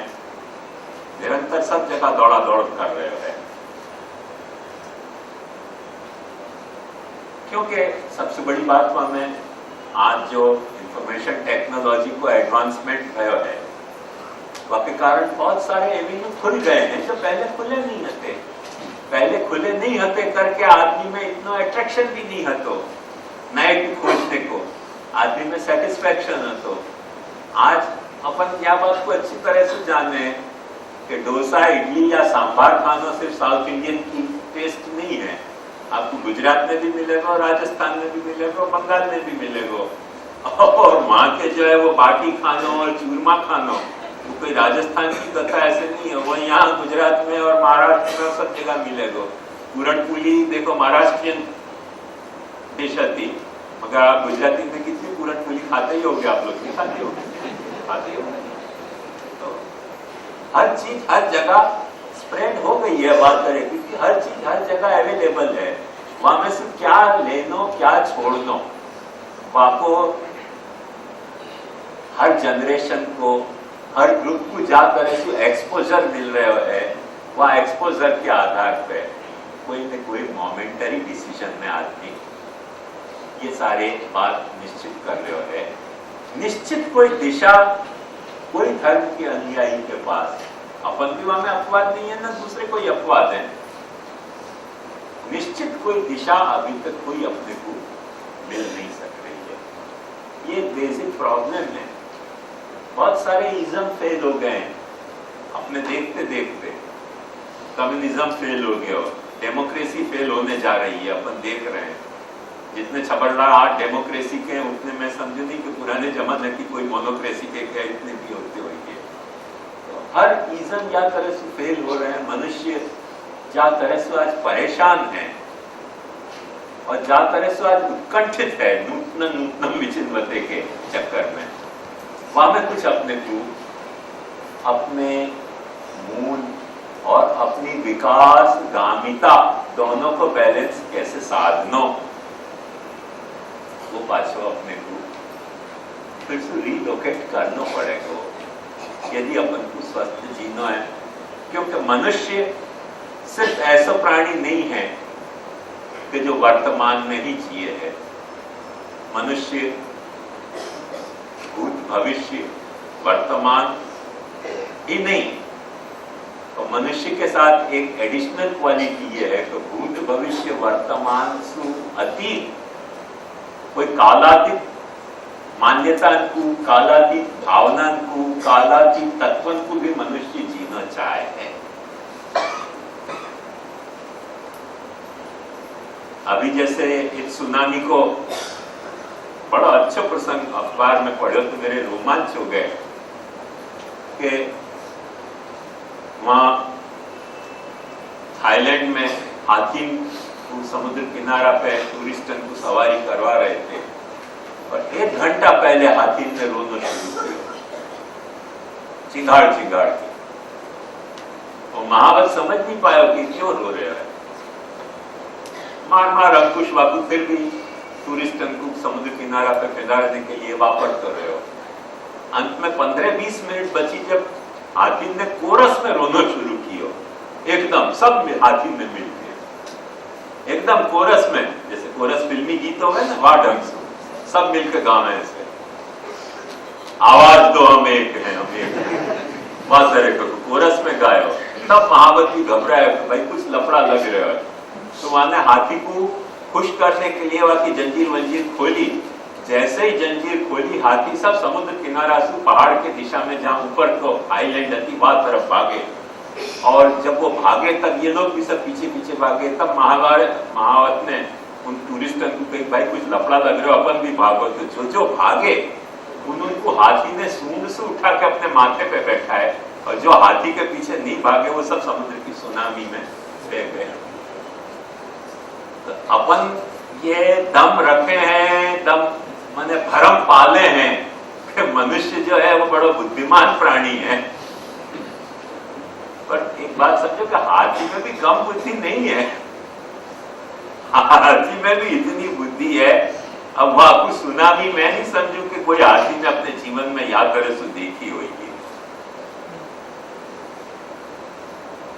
निरंतर सब जगह दौड़ा दौड़ कर रहे हैं। क्योंकि सबसे बड़ी बात वहां में आज जो इंफॉर्मेशन टेक्नोलॉजी को एडवांसमेंट भयो है, के कारण बहुत सारे एवेन्यू खुल गए हैं जो पहले खुले नहीं होते। पहले खुले नहीं होते करके आदमी में इतना अट्रैक्शन भी नहीं हतो नए की खोजने को, आदमी में सेटिस्फैक्शन हतो। आज अपन क्या बात को अच्छी तरह से जाने कि डोसा, इडली या सांभर खाना सिर्फ साउथ इंडियन की टेस्ट नहीं है। आपको गुजरात में भी मिलेगा, राजस्थान में भी मिलेगा, बंगाल में भी मिलेगा। और वहाँ के जो है वो बाटी खानो और चूरमा खानो, वो कोई राजस्थान की कथा ऐसे नहीं है, वो यहाँ गुजरात में और महाराष्ट्र में सब जगह मिलेगा। पूरनपूली देखो महाराष्ट्रियन डिश थी, मगर आप गुजराती में कितनी पूरनपूली खाते ही होगे, आप लोग नहीं खाते हो। तो हर चीज हर जगह स्प्रेड हो गई है, बात करें, क्योंकि हर चीज हर जगह अवेलेबल है। वहां में से क्या लेनो क्या छोड़नो, आपको हर जनरेशन को, हर ग्रुप को जाकर एक्सपोजर मिल रहे है। वह एक्सपोजर के आधार पे कोई न कोई मोमेंटरी डिसीजन में आदमी ये सारे बात निश्चित कर रहे है। निश्चित कोई दिशा कोई धर्म के अनुयायी के पास, अपन भी वहां में अपवाद नहीं है ना दूसरे कोई अपवाद है, निश्चित कोई दिशा अभी तक कोई अपने को मिल नहीं सक रही है। ये बेसिक प्रॉब्लम है। बहुत सारे इज्म फेल हो गए हैं अपने देखते देखते। कम्युनिज्म फेल हो गया, डेमोक्रेसी फेल होने जा रही है, अपन देख रहे हैं। जितने छबड़ाहट डेमोक्रेसी के उतने मैं समझू नहीं कि पुराने जमाने की कोई मोनोक्रेसी के क्या इतने भी होते होंगे। तो हर इज्म या तरह से फेल हो रहे हैं। मनुष्य जा तरह से आज परेशान है और जा तरह से आज उत्कंठित है नूतन विचिन्वते के चक्कर में। वहां में कुछ अपने को, अपने मूल और अपनी विकास गामिता दोनों को बैलेंस कैसे साधनो, वो पाछो अपने को फिर से रिलोकेट करना पड़ेगा यदि अपन को स्वस्थ जीना है। क्योंकि मनुष्य सिर्फ ऐसा प्राणी नहीं है कि जो वर्तमान में ही जिए है। मनुष्य भूत भविष्य वर्तमान ही नहीं, तो मनुष्य के साथ एक एडिशनल क्वालिटी ये है कि भूत भविष्य वर्तमान सु अतीत कोई कालातीत मान्यता को, कालातीत भावना को, कालातीत तत्व को भी मनुष्य जीना चाहे है। अभी जैसे इस सुनामी को बड़ा अच्छा प्रसंग अखबार में पढ़े तो मेरे रोमांच हो गए कि वहां थाईलैंड में हाथी को समुद्र किनारा पे टूरिस्टन को सवारी करवा रहे थे और 1 घंटा पहले हाथी ने रोना शुरू किया, चिंगाड़ चिंगाड़ के। और महावत समझ नहीं पाया कि क्यों रो रहे हैं। मार मार अंकुश वाकु फिर भी टूरिस्टन को समुद्र किनारा पे खिलाने के लिए वापस कर रहे हो। अंत में 15-20 मिनट बची जब हाथी ने कोरस में रोना शुरू किया, एकदम सब हाथी में मिलके एकदम कोरस में, जैसे कोरस फिल्मी गीतों में ना वह ढंग से सब मिलकर गाना है ऐसे, आवाज दो हम एक हैं, हम एक हैं, बहुत सारे कोरस में गायो। तब महावती घबराए भाई कुछ लफड़ा लग रहा है। तो वहां हाथी को खुश करने के लिए वहां की जंजीर वंजीर खोली। जैसे ही जंजीर खोली हाथी सब समुद्र किनारा से पहाड़ के दिशा में जहां ऊपर को आइलैंड थी वहां तरफ भागे। और जब वो भागे तब ये लोग भी सब पीछे पीछे भागे। तब महावत ने उन टूरिस्टों को कही भाई कुछ लफड़ा लग रहा है अपन भी भागो। तो जो भागे उनको हाथी ने सूंड से उठा के अपने माथे पे बैठाए और जो हाथी के पीछे नहीं भागे वो सब समुद्र की सुनामी में बह गए। तो अपन ये दम रखे हैं, दम माने भरम पाले हैं कि मनुष्य जो है वो बड़ा बुद्धिमान प्राणी है। पर एक बात समझो कि हाथी में भी कम बुद्धि नहीं है, हाथी में भी इतनी बुद्धि है। अब वह आपको सुनामी मैं नहीं समझू कि कोई हाथी ने अपने जीवन में याद करे सो देखी होगी।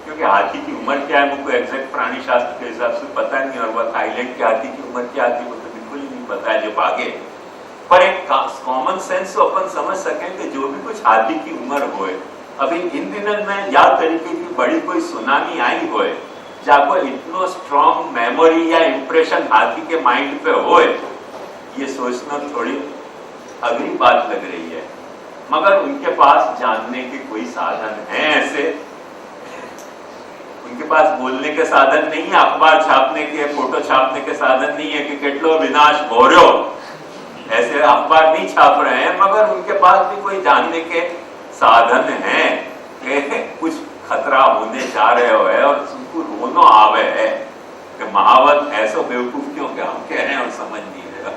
क्योंकि हाथी की उम्र क्या है मुझको एग्जैक्ट प्राणी शास्त्र के हिसाब से पता नहीं, और वह थाईलैंड के हाथी की उम्र क्या थी वो तो बिल्कुल ही नहीं पता है जो भागे। पर एक कॉमन सेंस तो अपन समझ सकें कि जो भी कुछ हाथी की उम्र होए, अभी इन दिनों में या तरीके की बड़ी कोई सुनामी आई होए जाको इतना स्ट्रॉन्ग मेमोरी या इंप्रेशन हाथी के माइंड पे होए, ये सोचना थोड़ी अगली बात लग रही है। मगर उनके पास जानने के कोई साधन है ऐसे, उनके पास बोलने के साधन नहीं है, अखबार छापने के, फोटो छापने के साधन नहीं है कि केटलो विनाश हो रहे हो, ऐसे अखबार नहीं छाप रहे हैं। मगर उनके पास भी कोई जानने के साधन है कि कुछ खतरा होने जा रहे हो है और उनको रोनो आवे है कि महावत ऐसा बेवकूफ क्यों क्या हम कह रहे हैं और समझ नहीं रहेगा।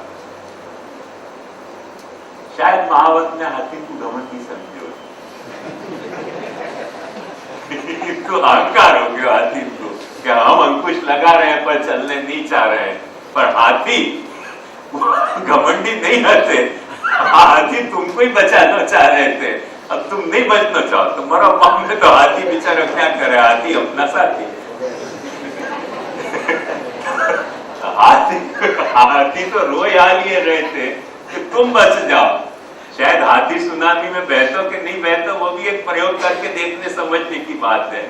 शायद महावत ने हाथी को घमंड नहीं समझो, तो अहंकार हो गया हाथी को कि हम अंकुश लगा रहे हैं पर चलने नहीं चाह रहे हैं। पर हाथी घमंडी नहीं हते, हाथी तुमको ही बचाना चाह रहे थे, अब तुम नहीं बचना चाहो तो मरो मामले। तो हाथी बेचारा क्या करे, हाथी अपना साथी हाथी तो रोए आ लिए रहे थे कि तुम बच जाओ। शायद हाथी सुनामी में बहतो कि नहीं बहतो वो भी एक प्रयोग करके देखने समझने की बात है।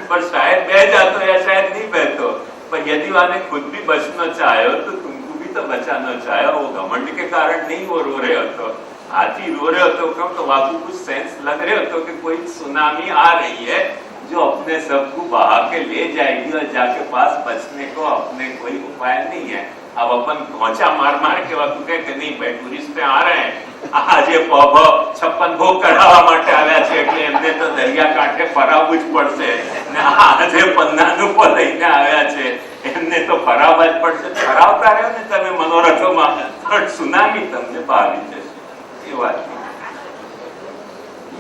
पर शायद बह जातो या शायद नहीं बहतो, पर यदि वाने खुद भी बचना चाहे तो तुमको भी तो बचाना चाहे। वो घमंड के कारण नहीं वो रो रहे हो, तो हाथी रो रहे हो तो कम तो वाकई कुछ सेंस लग रहे हो तो कि कोई सुनामी आ रही है जो अपने सबको बहा के ले जाएगी और जाके पास बचने को अपने कोई उपाय नहीं है। अब अपन घोंचा मार मार के वक्त कहते नहीं भाई टूरिस्ट आ रहे हैं, आज ये 56 भोग करावा માટે આવ્યા છે એટલે એમને તો દરિયા કાંઠે ફરાવવું જ પડશે ને આજે પન્નાનું પર લઈને આવ્યા છે એમને તો ફરાવવા જ પડશે। ફરાવતા રહ્યો ને તમે મનોરથોમાં પણ સુનામી તમને પાવી જશે। ये बात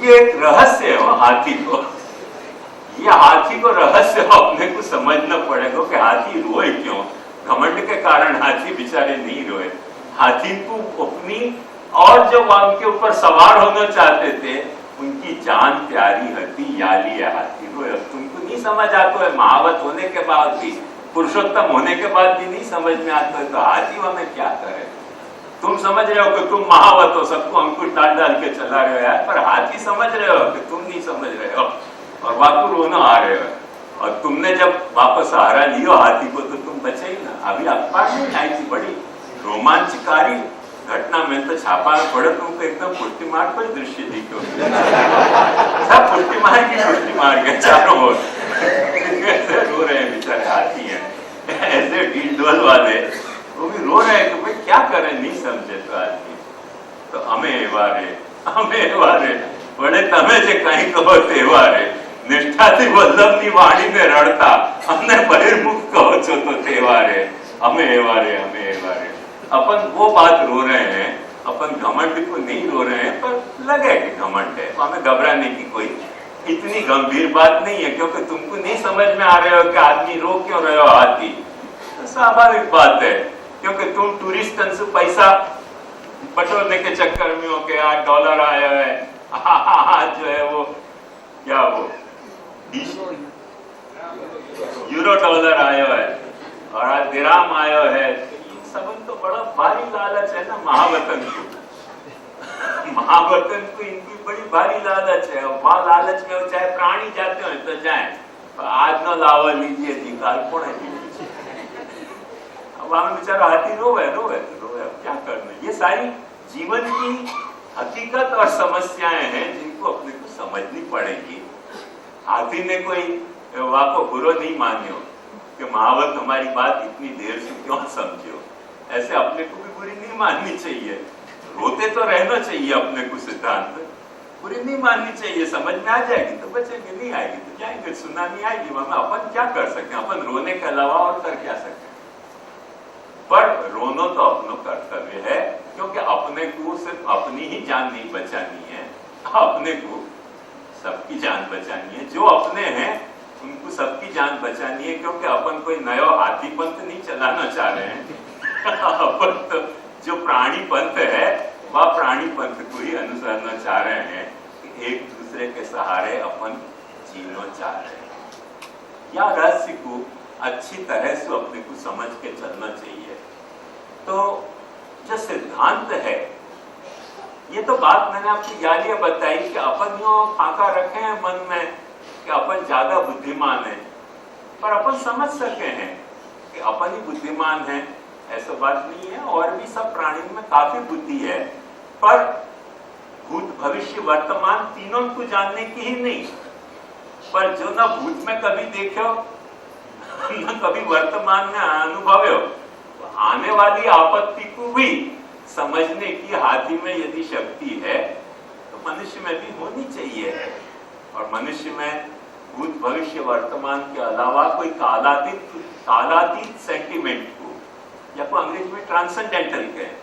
ये एक रहस्य है हाथी को, ये हाथी को रहस्य अपने को समझना पड़ेगा कि हाथी रोए क्यों। घमंड के कारण हाथी बेचारे नहीं रोए, हाथी को अपनी और जो उनके ऊपर सवार होना चाहते थे उनकी जान प्यारी हती याली हाथी रोए। तुमको नहीं समझ आता है, महावत होने के बाद भी, पुरुषोत्तम होने के बाद भी नहीं समझ में आता है तो हाथी हमें क्या करे। तुम समझ रहे हो कि तुम महावत हो, सबको अंकुश डाल डाल के चला रहे हो यार, पर हाथी समझ रहे हो कि तुम नहीं समझ रहे हो और वाकु रोना आ रहे हो। और तुमने जब वापस सहारा लियो हाथी को तो तुम बचे ही ना। अभी अखबार में आई थी बड़ी रोमांचकारी घटना में, तो छापा में पड़े तुमको एकदम पुष्टि मार पर दृश्य दिखे, सब पुष्टि मार के चारों ओर रो रहे हैं बेचारे हाथी हैं ऐसे ढील ढोल वाले, वो भी रो रहे हैं कि भाई क्या करें, नहीं समझे तो आदमी। तो हमें वारे बड़े तमे जे कहीं कहो तेवारे, निष्ठाથી વલ્લભની વાણીને રડતા અમને બહિર્મુખ કહો છો તો તેવારે, हमें वारे। अपन वो बात रो रहे हैं, अपन घमंड को नहीं रो रहे हैं, पर लगे कि घमंड है, हमें घबराने की कोई इतनी गंभीर बात नहीं है, क्योंकि तुमको नहीं समझ में आ रहे हो कि आदमी रो क्यों रहे हो हाथी। तो स्वाभाविक बात है, क्योंकि तुम टूरिस्टन से पैसा बटोरने के चक्कर में हो के आज डॉलर आया है, आज जो है वो क्या वो यूरो डॉलर आयो है और आज दिराम आयो है। सब तो बड़ा भारी लालच है ना महावतन को इनकी बड़ी भारी लालच है। वहां लालच में चाहे प्राणी जाते हो तो जाए, आज न लावा लीजिए जी, काल कौन है लीजिए। अब हमें बेचारा हाथी रोवे क्या करना। ये सारी जीवन की हकीकत और समस्याएं हैं जिनको अपने को समझनी पड़ेगी। हाथी ने कोई वाको बुरो नहीं मान्यो कि महावत हमारी बात इतनी देर से क्यों समझो, ऐसे अपने को भी बुरी नहीं माननी चाहिए। रोते तो रहना चाहिए अपने को, सिद्धांत बुरी नहीं माननी चाहिए। समझ में आ जाएगी तो बचेंगे, नहीं आएगी तो जाएंगे, सुनामी आएगी, वहां अपन क्या कर सकते हैं, अपन रोने के अलावा और कर क्या सकते हैं। पर रोनो तो अपना कर्तव्य है, क्योंकि अपने को सिर्फ अपनी ही जान नहीं बचानी है, अपने को सबकी जान बचानी है। जो अपने हैं उनको सबकी जान बचानी है, क्योंकि अपन कोई नया हाथी पंथ नहीं चलाना चाह रहे हैं। अपन तो जो प्राणी पंथ है वह प्राणी पंथ को ही अनुसरना चाह रहे हैं कि एक दूसरे के सहारे अपन जीना चाह रहे हैं। या रहस्य को अच्छी तरह से अपने को समझ के चलना चाहिए। तो जो सिद्धांत है, ये तो बात मैंने आपको याद बताई कि अपन यो फाका रखे हैं मन में कि अपन ज्यादा बुद्धिमान है, पर अपन समझ सके हैं कि अपन ही बुद्धिमान है, ऐसा बात नहीं है। और भी सब प्राणियों में काफी बुद्धि है, पर भूत भविष्य वर्तमान तीनों को जानने की ही नहीं। पर जो ना भूत में कभी देखो न कभी वर्तमान में अनुभव्यो, तो आने वाली आपत्ति को भी समझने की हाथी में यदि शक्ति है तो मनुष्य में भी होनी चाहिए। और मनुष्य में भूत भविष्य वर्तमान के अलावा कोई कालातीत सेंटिमेंट को, या को अंग्रेजी में ट्रांसेंडेंटल कहें,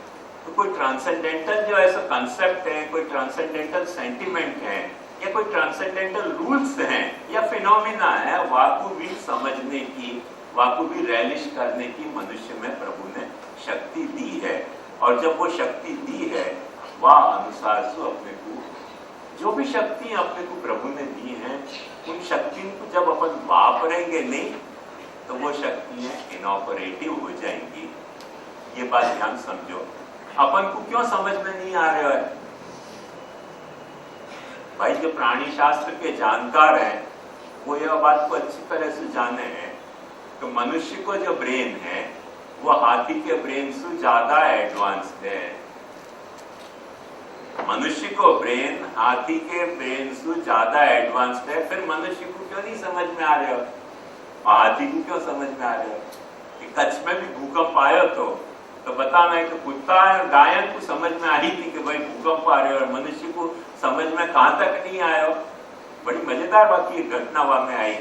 तो कोई ट्रांसेंडेंटल जो ऐसा कंसेप्ट है, कोई ट्रांसेंडेंटल सेंटिमेंट है, या कोई ट्रांसेंडेंटल रूल्स हैं या फिनोमिना है, वाकु भी समझने की, वाकु भी रेलिश करने की मनुष्य में प्रभु ने शक्ति दी है। और जब वो शक्ति दी है, वह अनुसार से अपने को जो भी शक्ति अपने को प्रभु ने दी है, उन शक्तियों को जब अपन वापरेंगे नहीं तो वो शक्तियां इनऑपरेटिव हो जाएंगी। ये बात ध्यान समझो। अपन को क्यों समझ में नहीं आ रहा है भाई? जो प्राणी शास्त्र के जानकार हैं वो यह बात को अच्छी तरह से जाने हैं कि मनुष्य को जो ब्रेन है वो हाथी के ब्रेन से ज्यादा एडवांस्ड है। मनुष्य को ब्रेन हाथी के ब्रेन से ज्यादा एडवांस्ड है। फिर मनुष्य को क्यों नहीं समझ में आ रहा, हाथी को क्यों समझ में आ रहा कि कच्छ में भी भूकंप आया तो बताना है कि कुत्ता गायन को समझ में आई थी कि भाई भूकंप आ रहे, और मनुष्य को समझ में कहां तक नहीं आया। बड़ी मजेदार बात की घटना वहां में आई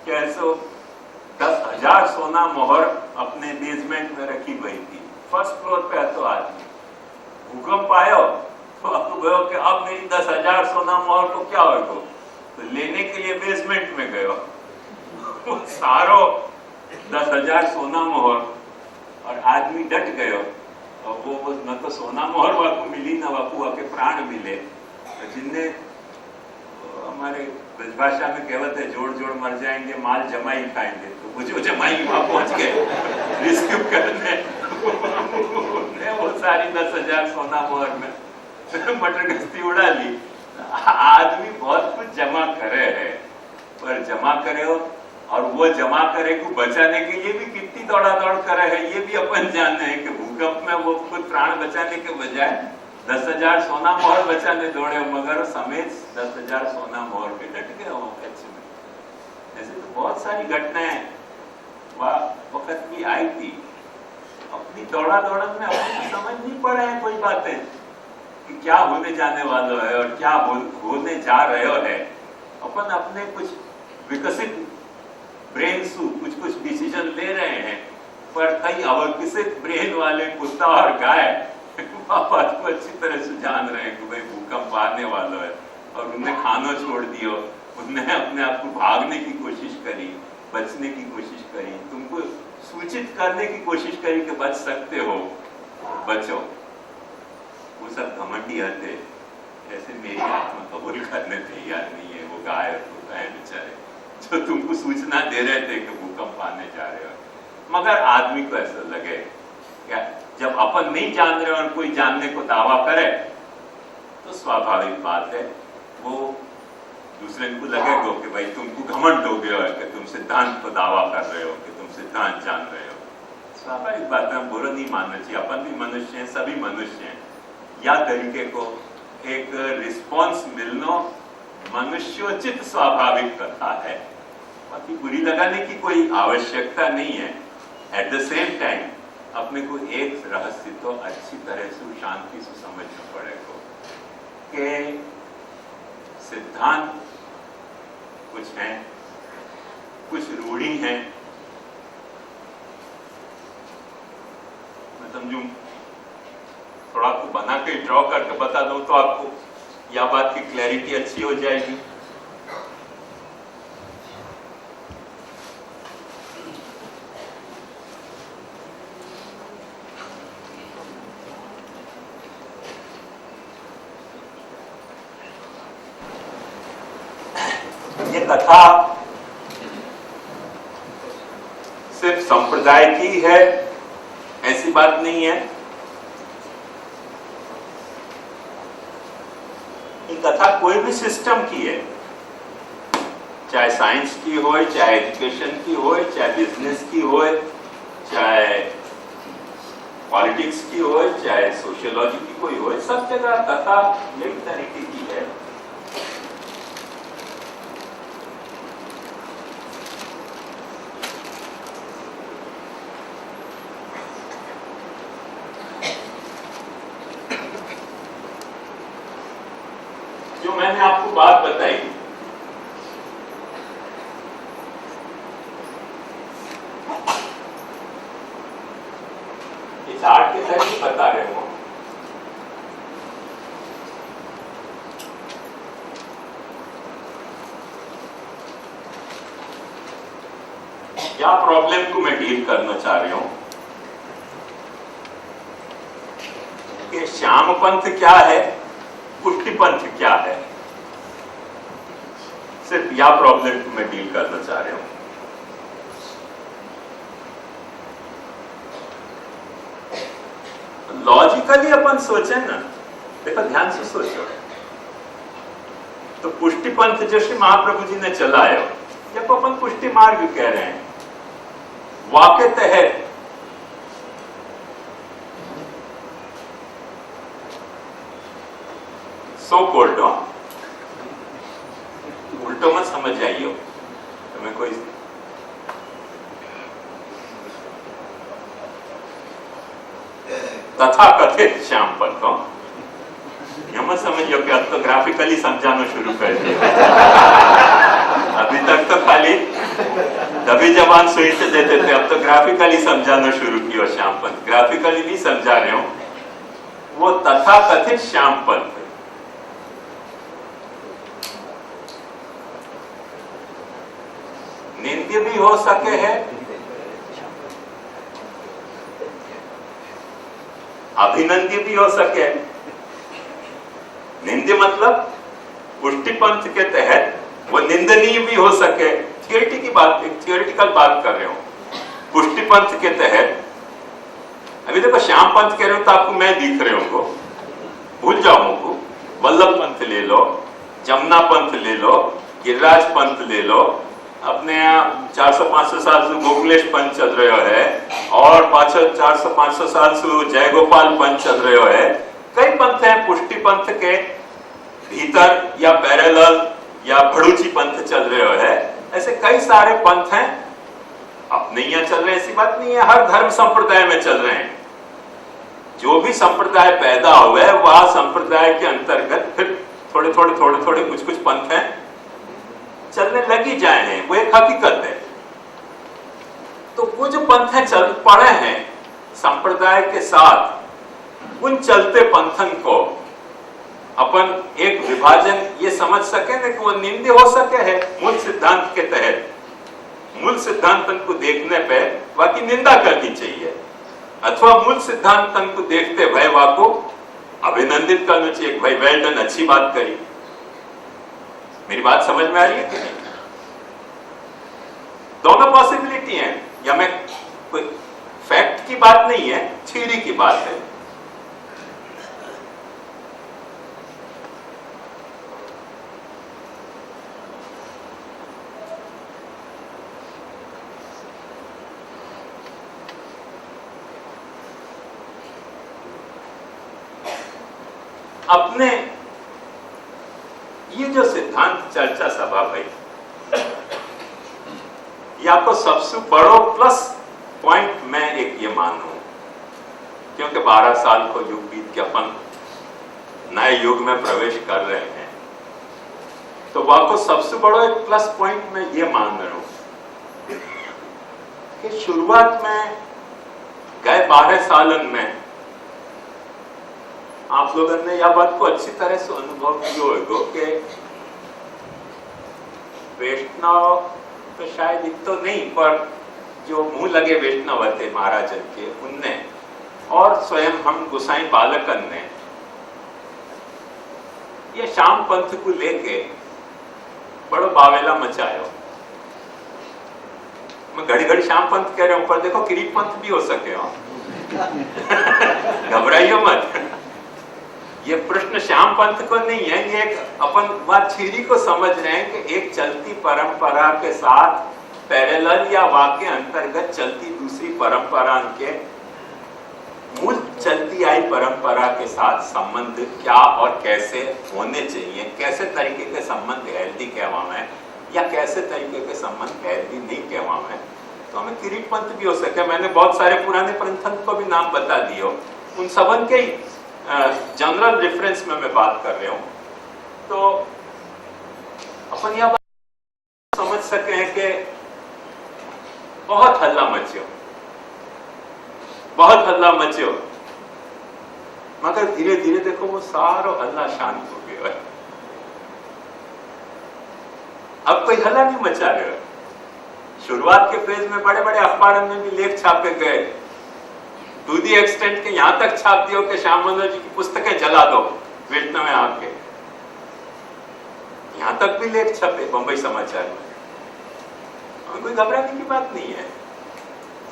कि ऐसे 10,000 सोना मोहर अपने बेसमेंट में रखी गई थी, फर्स्ट फ्लोर पे। तो आदमी भूकंप आयो तो अब कि अब मेरी 10,000 सोना मोहर को क्या होगा, तो लेने के लिए बेसमेंट में गयो। सारो 10,000 सोना मोहर और आदमी डट गयो और वो न तो सोना मोहर वाकू मिली न वाकू वाके प्राण मिले, जिनने हमारे ब्रजभाषा में कहावत है, जोड़ जोड़ मर जाएंगे माल जमाई खाएंगे, तो वो जो जमाई वहां पहुंच गए रिस्क्यू करने, वो सारी 10,000 सोना मोहर में मटर गश्ती उड़ा ली। आदमी बहुत कुछ जमा करे है, पर जमा करे हो और वो जमा करे को बचाने के लिए भी कितनी दौड़ा दौड़ करे है, ये भी अपन जानते हैं कि भूकंप में वो खुद प्राण बचाने के बजाय 10,000 सोना मोहर बचाने दौड़े, मगर समेत 10,000 सोना मोहर के डट गए वो कच्छ में। ऐसे तो बहुत सारी घटनाएं वक्त भी आई थी। अपनी दौड़ा दौड़न में अपने समझ नहीं पड़े हैं कोई बातें कि क्या होने जाने वाला है और क्या होने जा रहे है। अपन अपने कुछ विकसित ब्रेन से कुछ डिसीजन ले रहे हैं, पर कई अविकसित ब्रेन वाले कुत्ता और गाय बात को अच्छी तरह से जान रहे हैं कि भाई भूकंप आने वाला है, और उन्हें खाना छोड़ दियो, उन्हें अपने आप को भागने की कोशिश करी, बचने की कोशिश करी, तुमको सूचित करने की कोशिश करी कि बच सकते हो, बचो। वो सब घमंडी आते, ऐसे मेरी आत्मा कबूल करने तैयार नहीं है। वो गाय होता है बेचारे जो तुमको सूचना दे रहे थे कि भूकंप आने जा रहे हो। मगर आदमी को ऐसा लगे क्या, जब अपन नहीं जान रहे और कोई जानने को दावा करे तो स्वाभाविक बात है वो दूसरे को लगेगा कि भाई तुमको घमंड हो गया है कि तुम सिद्धांत को दावा कर रहे हो, कि तुम सिद्धांत जान रहे हो। स्वाभाविक बात है, बुरा नहीं मानना चाहिए। अपन भी मनुष्य हैं, सभी मनुष्य हैं। या तरीके को एक रिस्पॉन्स मिलना मनुष्योचित स्वाभाविक कथा है, बाकी बुरी लगाने की कोई आवश्यकता नहीं है। एट द सेम टाइम अपने को एक रहस्य तो अच्छी तरह से शांति से समझना पड़ेगा कि सिद्धांत कुछ हैं, कुछ रूढ़ी हैं। मैं समझूं थोड़ा आपको बना के ड्रॉ करके बता दूं तो आपको यह बात की क्लैरिटी अच्छी हो जाएगी। ये कथा सिर्फ संप्रदाय की है ऐसी बात नहीं है। ये कथा कोई भी सिस्टम की है, चाहे साइंस की हो, चाहे एजुकेशन की हो, चाहे बिजनेस की हो, चाहे पॉलिटिक्स की हो, चाहे सोशियोलॉजी की कोई हो, सब जगह कथा एक तरीके की है। जो मैंने आपको बात बताई, इस आर्ट के तहत बता रहे हो, क्या प्रॉब्लम को मैं डील करना चाह रही हूं कि श्याम पंथ क्या है, पुष्टि पंथ क्या है, सिर्फ यह प्रॉब्लम को मैं डील करना चाह रहा हूं। लॉजिकली अपन सोचे ना, देखो ध्यान से सोचो, तो पुष्टि पंथ जो श्री महाप्रभु जी ने चलाया, जब अपन पुष्टि मार्ग कह रहे हैं, वाक्य तहत सो कोल्ड उल्टो मत समझ जाइए, तुम्हें कोई तथा कथित श्याम पंथ यह मत समझिए कि अब तो ग्राफिकली समझाना शुरू कर दिया। अभी तक तो खाली दबी जबान सुई से देते थे, अब तो ग्राफिकली समझाना शुरू किया। श्याम पंथ ग्राफिकली नहीं समझा रहे हो, वो तथा कथित श्याम पंथ निंद्य भी हो सके है, अभिनंदी भी हो सके। निंद्य मतलब पुष्टि पंथ के तहत वो निंदनीय भी हो सके। थियोरिटिकल बात कर रहे हो। पुष्टि पंथ के तहत अभी देखो श्याम पंथ कह रहे हो तो आपको मैं दिख रहे हो, भूल जाओ मुझको। वल्लभ पंथ ले लो, जमुना पंथ ले लो, गिरिराज पंथ ले लो, अपने यहाँ 400-500 साल से गोकुलेश पंथ चल रहे है और 400-500 साल से जय गोपाल पंथ चल रहे है। कई पंथ हैं पुष्टि पंथ के भीतर या पैरेलल या भड़ूची पंथ चल रहे है। ऐसे कई सारे पंथ हैं, अपने यहाँ चल रहे हैं ऐसी बात नहीं है, हर धर्म संप्रदाय में चल रहे हैं। जो भी संप्रदाय पैदा हुआ है वह संप्रदाय के अंतर्गत फिर थोड़े थोड़े कुछ पंथ हैं चलने लगी जाए हैं, वो एक हकीकत है। तो वो जो पंथ हैं चल पड़े हैं संप्रदाय के साथ, उन चलते पंथन को अपन एक विभाजन ये समझ सके ना कि वो निंदे हो सके है मूल सिद्धांत के तहत। मूल सिद्धांतन को देखने पे वाकी निंदा करनी चाहिए, अथवा मूल सिद्धांतन को देखते भाई वाको अभिनंदित करना चाहिए, भाई वेल डन, अच्छी बात करी। मेरी बात समझ में आ रही है कि नहीं? दोनों पॉसिबिलिटी है, या मैं कोई फैक्ट की बात नहीं है, थ्योरी की बात है। अपने ये जो सिद्धांत चर्चा सभा भाई, ये आपको सबसे बड़ो प्लस पॉइंट मैं एक ये मानूं, क्योंकि 12 साल को युग बीत के अपन नए युग में प्रवेश कर रहे हैं, तो आपको सबसे बड़ा एक प्लस पॉइंट मैं ये मान रहा हूं कि शुरुआत में गए 12 सालन में आप लोगों ने यह बात को अच्छी तरह से अनुभव किया होगा कि वैष्णव तो शायद इत तो नहीं, पर जो मुंह लगे वैष्णव थे महाराजन के, उनने और स्वयं हम गोसाई बालकन ने ये श्याम पंथ को लेके बड़ो बावेला मचायो। मैं घड़ी घड़ी श्याम पंथ कह रहा हूं, पर देखो किरीट पंथ भी हो सके हो, घबराइयो मत। ये प्रश्न श्याम पंथ को नहीं है, ये एक अपन बात थ्योरी को समझ रहे हैं कि एक चलती परंपरा के साथ पैरेलल या वाक्य अंतर्गत चलती दूसरी परंपरा के मूल चलती आई परंपरा के साथ संबंध क्या और कैसे होने चाहिए, कैसे तरीके के संबंध हेल्दी कहवाएं या कैसे तरीके के संबंध हेल्दी नहीं कहवाएं। तो हमें किरीट पंथ भी हो सके। मैंने बहुत सारे पुराने पंथन को भी नाम बता दियो, उन सबन के ही जनरल रेफरेंस में मैं बात कर रहा हूं। तो अपन यह बात समझ सके हैं कि बहुत हल्ला मचियो, मगर धीरे धीरे देखो वो सारो हल्ला शांत हो गया है। अब कोई हल्ला नहीं मचा रहे। शुरुआत के फेज में बड़े बड़े अखबारों में भी लेख छापे गए, टू दी एक्सटेंट के यहां तक छाप दियो कि श्याम मनोहर जी की पुस्तकें जला दो वियतनाम में आके, यहां तक भी लेख छपे बंबई समाचार में। कोई घबराने की बात नहीं है।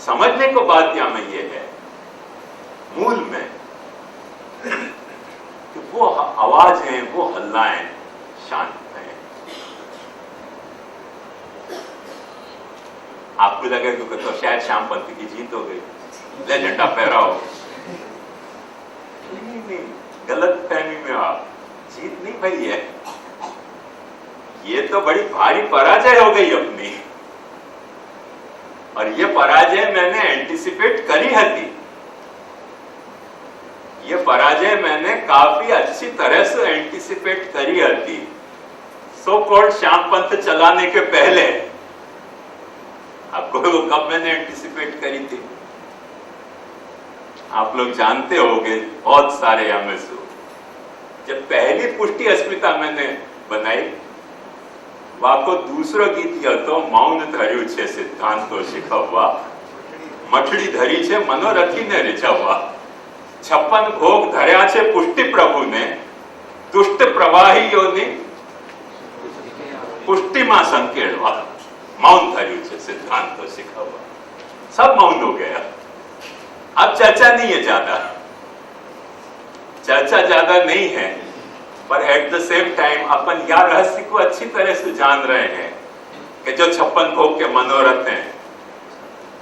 समझने को बात यहां में ये है मूल में कि वो आवाज है, वो हल्लाएं शांत है। आपको लगे तो शायद श्याम पंथ की जीत हो गई, ले झंडा फहराओ। नहीं, गलत फहमी में आप, जीत नहीं भाई है, ये तो बड़ी भारी पराजय हो गई अपनी। और ये पराजय मैंने एंटिसिपेट करी थी, ये पराजय मैंने काफी अच्छी तरह से एंटिसिपेट करी थी। सो कॉल्ड श्याम पंथ चलाने के पहले आपको कब मैंने एंटिसिपेट करी थी आप लोग जानते होंगे। बहुत सारे एमएसओ जब पहली पुष्टि अस्मिता मैंने बनाई, वाको दूसरो गीत यह तो मौन धर्यु छे सिद्धांतो शिखवा, मठड़ी धरी छे मनोरथी ने रिझवा। 56 भोग धर्याचे पुष्टी प्रभूने दुष्ट प्रवाहीઓની पुष्टिમાં संकेलवा मौन धर्યું છે सिद्धांत सिखावा सब मौन हो गया। अब चर्चा नहीं है ज्यादा, चर्चा ज्यादा नहीं है, पर एट द सेम टाइम अपन यह रहस्य को अच्छी तरह से जान रहे हैं कि जो 56 भोग के मनोरथ हैं,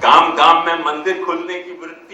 गांव गांव में मंदिर खुलने की वृत्ति